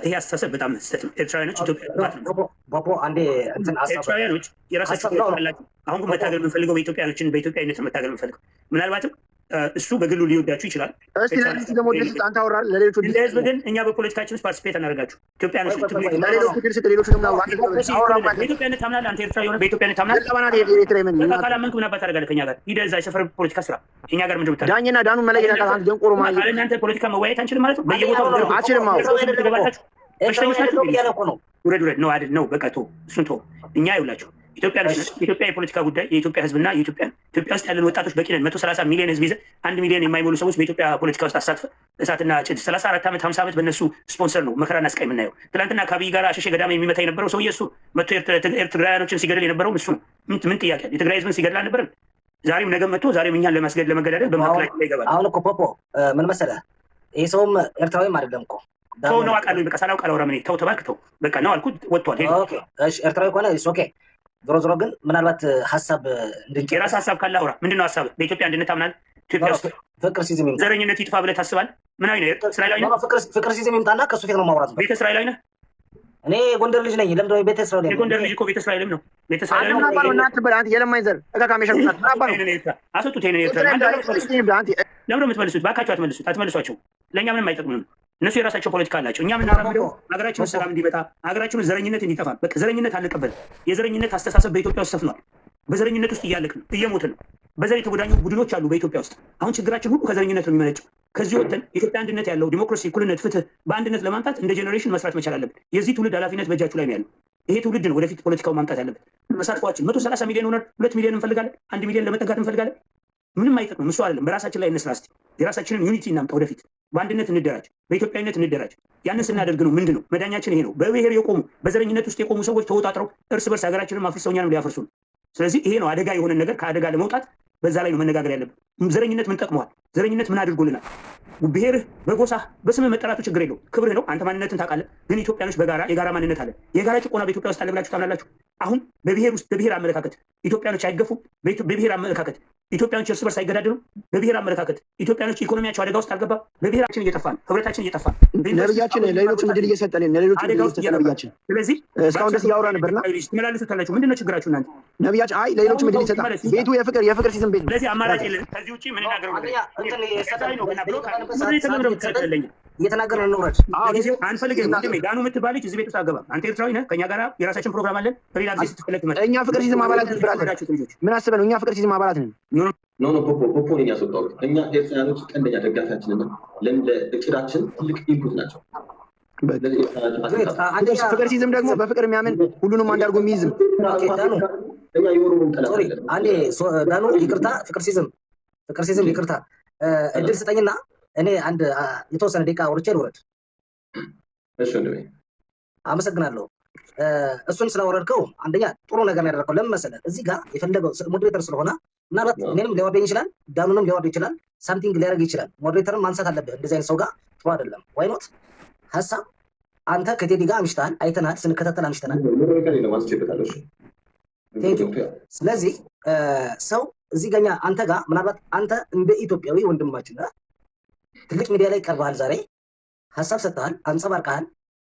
ይሄ አስተሳሰብ በጣም ስህተት ነው። ኤርትራውያኖች ኤርትራውያኖች የራሳቸው አላቸው። አሁን ግን መታገል የምንፈልገው በኢትዮጵያዊነት መታገል የምንፈልገው ምናልባትም እሱ በግሉ ሊወዳችሁ ይችላል። እስቲ ለዚህ ደግሞ ድርስ አንተ አወራል ለሌሎቹ እንደ ህዝብ ግን እኛ በፖለቲካችን ውስጥ ፓርቲሲፔት እናደርጋችሁ ኢትዮጵያኖች ለሌሎቹ ድርስ ሌሎቹ ደግሞ በኢትዮጵያነት ታምናለህ። አንተ ኤርትራ የሆነ በኢትዮጵያነት ታምናለህ። ካላመንክ ምን አባት ታደርጋለህ? ከኛ ጋር ሂደህ እዛ የሰፈር ፖለቲካ ስራ እኛ ጋር ምንድን ነው ዳኝና ዳኑን መለየት አቃተህ? አንተ ደንቆሮ ማለት ነው። እናንተ ፖለቲካ መወያየት አንችልም ማለት ነው። በየቦታው አችልም በሽተኞች ናቸው። ውረድ ነው አይደል? ነው በቃ ተው፣ እሱን ተው። እኛ ይውላችሁ ኢትዮጵያ የፖለቲካ ጉዳይ የኢትዮጵያ ህዝብና ኢትዮጵያ ውስጥ ያለን ወጣቶች በቂ ነን። 130 ሚሊዮን ህዝብ ይዘን 1 ሚሊዮን የማይሞሉ ሰዎች በኢትዮጵያ ፖለቲካ ውስጥ አሳትፈ እሳትና ጭድ 34 ዓመት 50 ዓመት በእነሱ ስፖንሰር ነው መከራና ስቃይ የምናየው። ትናንትና ከአብይ ጋር አሸሼ ገዳሜ የሚመታ የነበረው ሰውዬ እሱ መጥቶ ኤርትራውያኖችን ሲገድል የነበረው እሱ ነው። ምን ጥያቄ የትግራይ ህዝብን ሲገድል አልነበረም? ዛሬም ነገ መጥቶ ዛሬም እኛን ለመገዳደል በመካከላችን ላይ ይገባል። አሁን እኮ ፖፖ ምን መሰለህ፣ ይሄ ሰውም ኤርትራዊም አይደለም እኮ ተው ነው አውቃለሁ። በቃ ሳላውቅ አላወራም እኔ። ተው ተባልክ ተው በቃ ነው አልኩት። ወጥቷል። ኦኬ እሺ፣ ኤርትራዊ ከሆነ ኦኬ። ዞሮ ግን ምናልባት ሀሳብ እንድንጭ የራስ ሀሳብ ካለ አውራ። ምንድነው ሀሳብ? በኢትዮጵያ አንድነት አምናል። ኢትዮጵያ ውስጥ ፍቅር ሲዝም ይምጣ፣ ዘረኝነት ይጥፋ ብለህ ታስባለህ? ምን አይነት እስራኤላዊ ነህ? ፍቅር ሲዝም ይምጣና ከሱ ፊት ነው ማውራት። ቤተ እስራኤላዊ ነህ? እኔ ጎንደር ልጅ ነኝ። ለምንድነው ቤተ እስራኤል? የጎንደር ልጅ እኮ ቤተ እስራኤልም ነው። ቤተ እስራኤል ነው። አንተ የለማኝ ዘር እካካም የሸርኩት አስወጡት። ይሄንን ኤርትራ ለምን የምትመልሱት? ባካችሁ አትመልሷቸው። ለእኛ ምንም አይጠቅሙንም። እነሱ የራሳቸው ፖለቲካ አላቸው። እኛ የምናራምደው ሀገራችን ውስጥ ሰላም እንዲመጣ፣ ሀገራችን ውስጥ ዘረኝነት እንዲጠፋ። በቃ ዘረኝነት አንቀበልም። የዘረኝነት አስተሳሰብ በኢትዮጵያ ውስጥ ሰፍኗል። በዘረኝነት ውስጥ እያለቅን እየሞትን ነው። በዘር የተጎዳኙ ቡድኖች አሉ በኢትዮጵያ ውስጥ። አሁን ችግራችን ሁሉ ከዘረኝነት ነው የሚመነጨው። ከዚህ ወጥተን የኢትዮጵያ አንድነት ያለው ዲሞክራሲ፣ እኩልነት፣ ፍትህ በአንድነት ለማምጣት እንደ ጄኔሬሽን መስራት መቻል አለብን። የዚህ ትውልድ ኃላፊነት በእጃችሁ ላይ ነው ያለው። ይሄ ትውልድ ነው ወደፊት ፖለቲካው ማምጣት ያለበት። መሳትፏችን 130 ሚሊዮን ሆነን 2 ሚሊዮን እንፈልጋለን፣ 1 ሚሊዮን ለመጠጋት እንፈልጋለን። ምንም አይጠቅምም። እሱ አይደለም። በራሳችን ላይ እንስራ እስቲ። የራሳችንን ዩኒቲ እናምጣ። ወደፊት በአንድነት እንደራጅ፣ በኢትዮጵያዊነት እንደራጅ። ያንን ስናደርግ ነው ምንድን ነው መዳኛችን ይሄ ነው። በብሔር የቆሙ በዘረኝነት ውስጥ የቆሙ ሰዎች ተወጣጥረው እርስ በርስ ሀገራችንን አፍርሰው እኛንም ሊያፈርሱ ነው። ስለዚህ ይሄ ነው አደጋ የሆነ ነገር። ከአደጋ ለመውጣት በዛ ላይ ነው መነጋገር ያለብን። ዘረኝነት ምን ጠቅመዋል? ዘረኝነት ምን አድርጎልናል? ብሔርህ በጎሳህ በስምህ መጠራቱ ችግር የለው፣ ክብርህ ነው። አንተ ማንነትን ታውቃለህ። ግን ኢትዮጵያኖች በጋራ የጋራ ማንነት አለ። የጋራ ጭቆና በኢትዮጵያ ውስጥ አለ ብላችሁ ታምናላችሁ? አሁን በብሔር ውስጥ በብሔር አመለካከት ኢትዮጵያኖች አይገፉም። በብሔር አመለካከት ኢትዮጵያኖች እርስ በርስ አይገዳደሩም። በብሔር አመለካከት ኢትዮጵያኖች ኢኮኖሚያቸው አደጋ ውስጥ አልገባም። በብሔራችን እየጠፋ ነው። ህብረታችን እየጠፋ ነው። ነብያችን ለሌሎች ምድል እየሰጠን ለሌሎች ምድል እየሰጠን ነብያችን። ስለዚህ እስካሁን ደስ ያወራ ነበርና ትመላለሱታላችሁ። ምንድን ነው ችግራችሁ እናንተ? ነብያችን አይ ለሌሎች ምድል ይሰጣል። ቤቱ የፍቅር ሲዝም ቤት ነው። ስለዚህ አማራጭ የለም። ከዚህ ውጪ ምን እናገረው? እየተናገርን እንውረድ። ጊዜው አንፈልግም። ወንድሜ ዳኑ የምትባል ልጅ እዚህ ቤት ውስጥ አገባም። አንተ ኤርትራዊ ነህ። ከእኛ ጋር የራሳችን ፕሮግራም አለን። በሌላ ጊዜ ስትፈለግ ትመጣለህ። እኛ ፍቅር ሲዝም አባላት ነን። ምን አስበህ ነው? እኛ ፍቅር ሲዝም አባላት ነን። ኖ ፖፖ ነኝ ያስወጣሁት። እኛ ኤርትራኖች ቀንደኛ ደጋፊያችንና ለእቅዳችን ትልቅ ኢንፑት ናቸው። ፍቅር ሲዝም ደግሞ በፍቅር የሚያምን ሁሉንም አንድ አድርጎ የሚይዝም እኛ የኦሮሞን ጠላት አንዴ ዳኑ ይቅርታ፣ ፍቅር ሲዝም ይቅርታ፣ እድል ስጠኝና እኔ አንድ የተወሰነ ደቂቃ ወርቼ ልውረድ። እሺ ወንድሜ አመሰግናለሁ። እሱን ስላወረድከው አንደኛ ጥሩ ነገር ነው ያደረገው። ለምን መሰለህ? እዚህ ጋር የፈለገው ሞዴሬተር ስለሆነ ምናልባት እኔንም ሊያወርደኝ ይችላል፣ ዳኑንም ሊያወርድ ይችላል፣ ሳምቲንግ ሊያደርግ ይችላል። ሞዴሬተርን ማንሳት አለብህ። እንደዚህ አይነት ሰው ጋር ጥሩ አይደለም። ዋይኖት ሀሳብ አንተ ከቴዲ ጋር አምሽተሃል፣ አይተናል፣ ስንከታተል አምሽተናል። ስለዚህ ሰው እዚህ ጋኛ አንተ ጋር ምናልባት አንተ እንደ ኢትዮጵያዊ ወንድማችን ትልቅ ሚዲያ ላይ ቀርበሃል። ዛሬ ሀሳብ ሰጥተሃል፣ አንጸባርቀሃል።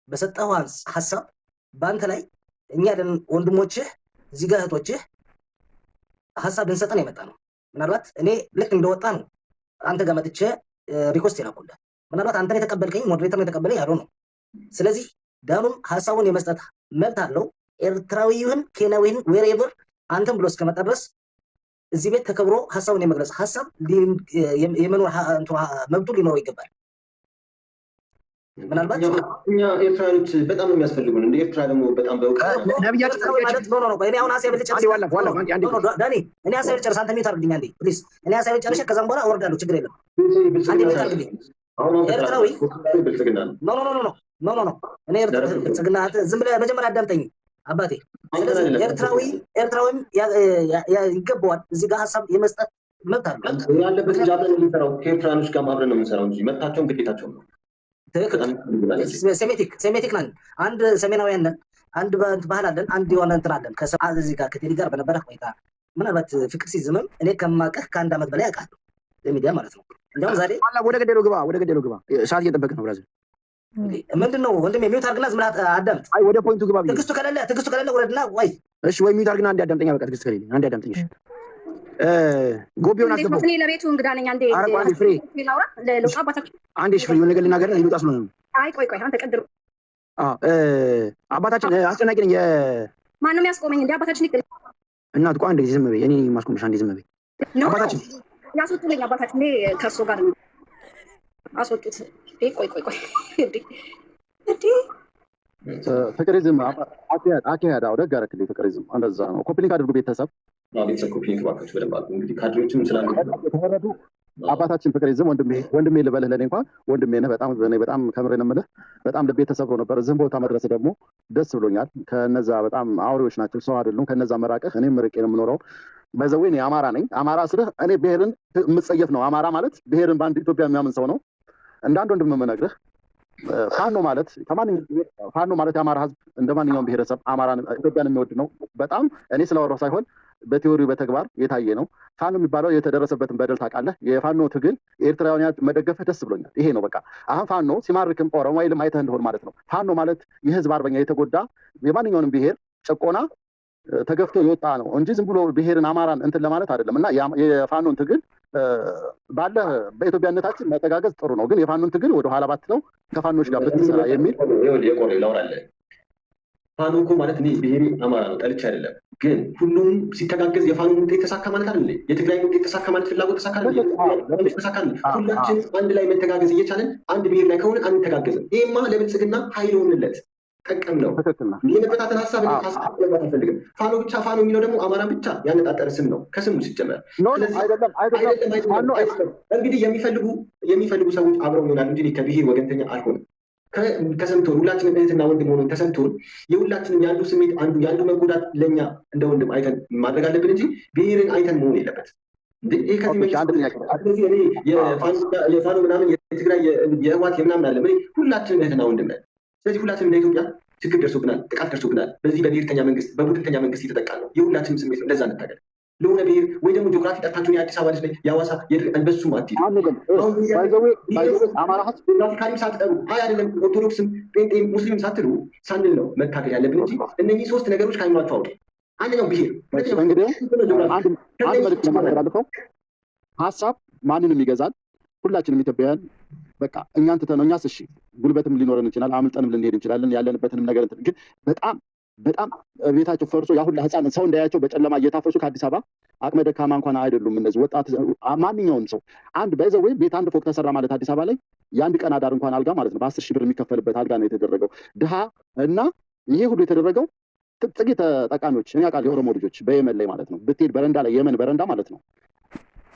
በሰጠው ሀሳብ በአንተ ላይ እኛ ወንድሞችህ እዚህ ጋር እህቶችህ ሀሳብ ልንሰጠን የመጣ ነው። ምናልባት እኔ ልክ እንደወጣ ነው አንተ ጋር መጥቼ ሪኮስት የላኩልህ። ምናልባት አንተን የተቀበልከኝ ሞዴሬተር የተቀበለኝ ያለው ነው። ስለዚህ ዳኑም ሀሳቡን የመስጠት መብት አለው። ኤርትራዊውን ኬንያዊን ዌሬቨር አንተም ብሎ እስከመጣ ድረስ እዚህ ቤት ተከብሮ ሀሳቡን የመግለጽ ሀሳብ የመኖር መብቱ ሊኖረው ይገባል። ምናልባት እኛ ኤርትራኖች በጣም ነው የሚያስፈልጉን። እንደ ኤርትራ ደግሞ በጣም ነቢያችን እኔ አሁን ሀሳብ ልጨርስ ዳኒ፣ እኔ ሀሳብ ልጨርስ፣ አንተ ሚዩት አድርግልኝ አንዴ ፕሊዝ። እኔ ሀሳብ ልጨርስ፣ ከዛም በኋላ እወርዳለሁ፣ ችግር የለም። አንዴ ሚዩት አድርግልኝ። ኤርትራዊ ኖ እኔ ብልጽግና ዝም ብለህ መጀመሪያ አዳምጠኝ አባቴ። ስለዚህ ኤርትራዊም ይገባዋል እዚህ ጋር ሀሳብ የመስጠት መብት አለው ያለበት እንጂ አብረን የምንሰራው ከኤርትራኖች ጋር አብረን ነው የምንሰራው እንጂ መብታቸውም ግዴታቸውም ነው። ሴሜቲክ ነን፣ አንድ ሰሜናውያን ነን፣ አንድ ባህል አለን፣ አንድ የሆነ እንትን አለን። እዚህ ጋር ከቴዲ ጋር በነበረ ቆይታ ምናልባት ፍቅር ሲዝምም እኔ ከማውቅህ ከ1 ዓመት በላይ አውቃለሁ ለሚዲያ ማለት ነው። እንዲያውም ዛሬ ወደ ገደሉ ግባ፣ ሰዓት እየጠበቅን ነው ብራዘር። ምንድን ነው ወንድሜ? ሚዩት አድርግና ዝም ብለህ አዳምጥ። አይ ወደ ፖይንቱ ግባ። ትዕግስቱ ከሌለ ውረድና ወይ እሺ፣ ወይ ሚዩት አድርግና አንዴ አዳምጠኝ። በቃ ትዕግስት ከሌለኝ አንዴ አዳምጠኝ። እሺ ጎቢውን አስገባው። እኔ ለቤቱ እንግዳ ነኝ። አንዴ ፍሬ ላውራ ለለውጣ አባታችን አንዴ ፍሬ የሆነ ነገር ልናገር ይሉጣ ስለሆነ ነው። አይ ቆይ አንተ ቀድሩ። አባታችን አስጨናቂ ነኝ። ማን ነው የሚያስቆመኝ? እንደ አባታችን ይቅር እናት ቆይ አንዴ ዝም በይ። እኔ ማስቆምሽ አንዴ ዝም በይ። አባታችን ያስወጡልኝ። አባታችን እኔ ከእርሶ ጋር ነው አስወጡት። ቆይ እንዴ ፍቅሪዝም አካሄድ ደግ አደረክልኝ። ፍቅሪዝም እንደዛ ነው። ኮፒሊንግ አድርጉ ቤተሰብ ቤተሰብ ኮፒሊንግ እባካችሁ በደንብ አድርጉ። እንግዲህ ካድሬዎችም ስላሉ አባታችን ፍቅሪዝም ወንድሜ ልበልህ። ለእኔ እንኳን ወንድሜ ነህ። በጣም ከምሬ ነው የምልህ። በጣም ልቤ ተሰብሮ ነበር። እዚህም ቦታ መድረስ ደግሞ ደስ ብሎኛል። ከነዛ በጣም አውሬዎች ናቸው፣ ሰው አይደሉም። ከነዛ መራቅህ እኔም ርቄ ነው የምኖረው። በዘዌ እኔ አማራ ነኝ። አማራ ስልህ እኔ ብሔርን የምጸየፍ ነው። አማራ ማለት ብሔርን በአንድ ኢትዮጵያ የሚያምን ሰው ነው። እንዳንድ ወንድም የምነግርህ ፋኖ ማለት የአማራ ህዝብ እንደ ማንኛውም ብሔረሰብ አማራን ኢትዮጵያን የሚወድ ነው። በጣም እኔ ስለወራሁ ሳይሆን በቴዎሪው በተግባር የታየ ነው። ፋኖ የሚባለው የተደረሰበትን በደል ታውቃለህ። የፋኖ ትግል የኤርትራውያን መደገፍህ ደስ ብሎኛል። ይሄ ነው በቃ። አሁን ፋኖ ሲማርክም ኦሮሞ አይልም አይተህ እንደሆን ማለት ነው። ፋኖ ማለት የህዝብ አርበኛ፣ የተጎዳ የማንኛውንም ብሔር ጭቆና ተገፍቶ የወጣ ነው እንጂ ዝም ብሎ ብሔርን አማራን እንትን ለማለት አይደለም። እና የፋኖን ትግል ባለ በኢትዮጵያነታችን መተጋገዝ ጥሩ ነው። ግን የፋኖን ትግል ወደኋላ ባትለው ከፋኖች ጋር ብትሰራ የሚል የቆረ ላውራለ ፋኖ እኮ ማለት እኔ ብሔሬ አማራ ነው ጠልቼ አይደለም። ግን ሁሉም ሲተጋገዝ የፋኖ ውጤት ተሳካ ማለት አይደለ? የትግራይ ውጤት ተሳካ ማለት ፍላጎት ተሳካ አይደለ? ሁላችን አንድ ላይ መተጋገዝ እየቻለን አንድ ብሔር ላይ ከሆነ አንተጋገዝም። ይሄማ ለብልጽግና ኃይል ሆንለት ጠቀም ነው። የመበታተን ሀሳብ አልፈልግም። ፋኖ ብቻ ፋኖ የሚለው ደግሞ አማራን ብቻ ያነጣጠረ ስም ነው ከስሙ ሲጀመር። እንግዲህ የሚፈልጉ ሰዎች አብረው ይሆናል እንጂ ከብሔር ወገንተኛ አልሆንም። ተሰምቶን ሁላችንም እህትና ወንድም ሆነን ተሰምቶን የሁላችንም የአንዱ ስሜት የአንዱ መጎዳት ለእኛ እንደ ወንድም አይተን ማድረግ አለብን እንጂ ብሔርን አይተን መሆን የለበት። የፋኖ ምናምን የትግራይ የህዋት የምናምን አለ ሁላችንም እህትና ወንድም ነን። ስለዚህ ሁላችንም እንደ ኢትዮጵያ ችግር ደርሶብናል፣ ጥቃት ደርሶብናል። በዚህ በብሔርተኛ መንግስት በቡድንተኛ መንግስት እየተጠቃ ነው። የሁላችንም ስሜት ነው። እንደዛ እንታገል። ለሆነ ብሔር ወይ ደግሞ ጂኦግራፊ ጠርታችሁን የአዲስ አበባ ልጅ ላይ የሐዋሳ በሱም አትሄዱ። ጂኦግራፊካሊም ሳትጠሩ አይደለም ኦርቶዶክስም ጴንጤም ሙስሊም ሳትሉ ሳንል ነው መታገል ያለብን እንጂ እነኚህ ሶስት ነገሮች ከአይኗቸው አውጡ። አንደኛው ብሔር እንግዲህ አንድ መልዕክት ለማስተላልፈው ሀሳብ ማንንም ይገዛል። ሁላችንም ኢትዮጵያውያን በቃ እኛን ትተን ነው። እኛስ እሺ ጉልበትም ሊኖረን ይችላል፣ አምልጠንም ልንሄድ እንችላለን። ያለንበትንም ነገር ግን በጣም ቤታቸው ፈርሶ ያሁላ ህፃን ሰው እንዳያቸው በጨለማ እየታፈሱ ከአዲስ አበባ አቅመ ደካማ እንኳን አይደሉም እነዚህ ወጣት። ማንኛውም ሰው ወይ ቤት አንድ ፎቅ ተሰራ ማለት አዲስ አበባ ላይ የአንድ ቀን አዳር እንኳን አልጋ ማለት ነው በ10 ሺህ ብር የሚከፈልበት አልጋ ነው የተደረገው። ድሃ እና ይሄ ሁሉ የተደረገው ጥቂት ተጠቃሚዎች እኛ ቃል የኦሮሞ ልጆች በየመን ላይ ማለት ነው ብትሄድ በረንዳ ላይ የመን በረንዳ ማለት ነው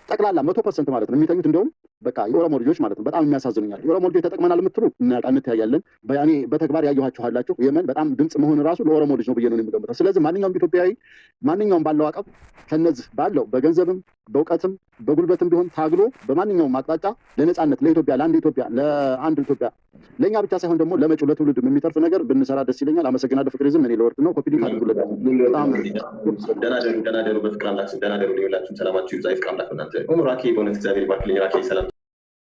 ጠቅላላ 100% ማለት ነው የሚተኙት እንደውም በቃ የኦሮሞ ልጆች ማለት ነው። በጣም የሚያሳዝኑኛል። የኦሮሞ ልጆች ተጠቅመናል የምትሉ እንተያያለን። እኔ በተግባር ያየኋችኋላችሁ የመን በጣም ድምፅ መሆን ራሱ ለኦሮሞ ልጅ ነው ብዬ ነው የምገምተው። ስለዚህ ማንኛውም ኢትዮጵያዊ ማንኛውም ባለው አቅም ከነዚህ ባለው በገንዘብም በእውቀትም በጉልበትም ቢሆን ታግሎ በማንኛውም አቅጣጫ ለነፃነት ለኢትዮጵያ ለአንድ ኢትዮጵያ ለእኛ ብቻ ሳይሆን ደግሞ ለመጪው ለትውልድ የሚተርፍ ነገር ብንሰራ ደስ ይለኛል። አመሰግናለሁ። ፍቅሪዝም እኔ ለወርድ ነው ኮፒ ሊንክ አድርጉለት። በጣም ደናደሩ በፍቅር አምላክ ደናደሩ። ሌላችሁም ሰላማችሁ ይብዛ። ይፍቅር አምላክ እናንተ ራኬ በእውነት እግዚአብሔር ይባርክልኝ። ራኬ ሰላም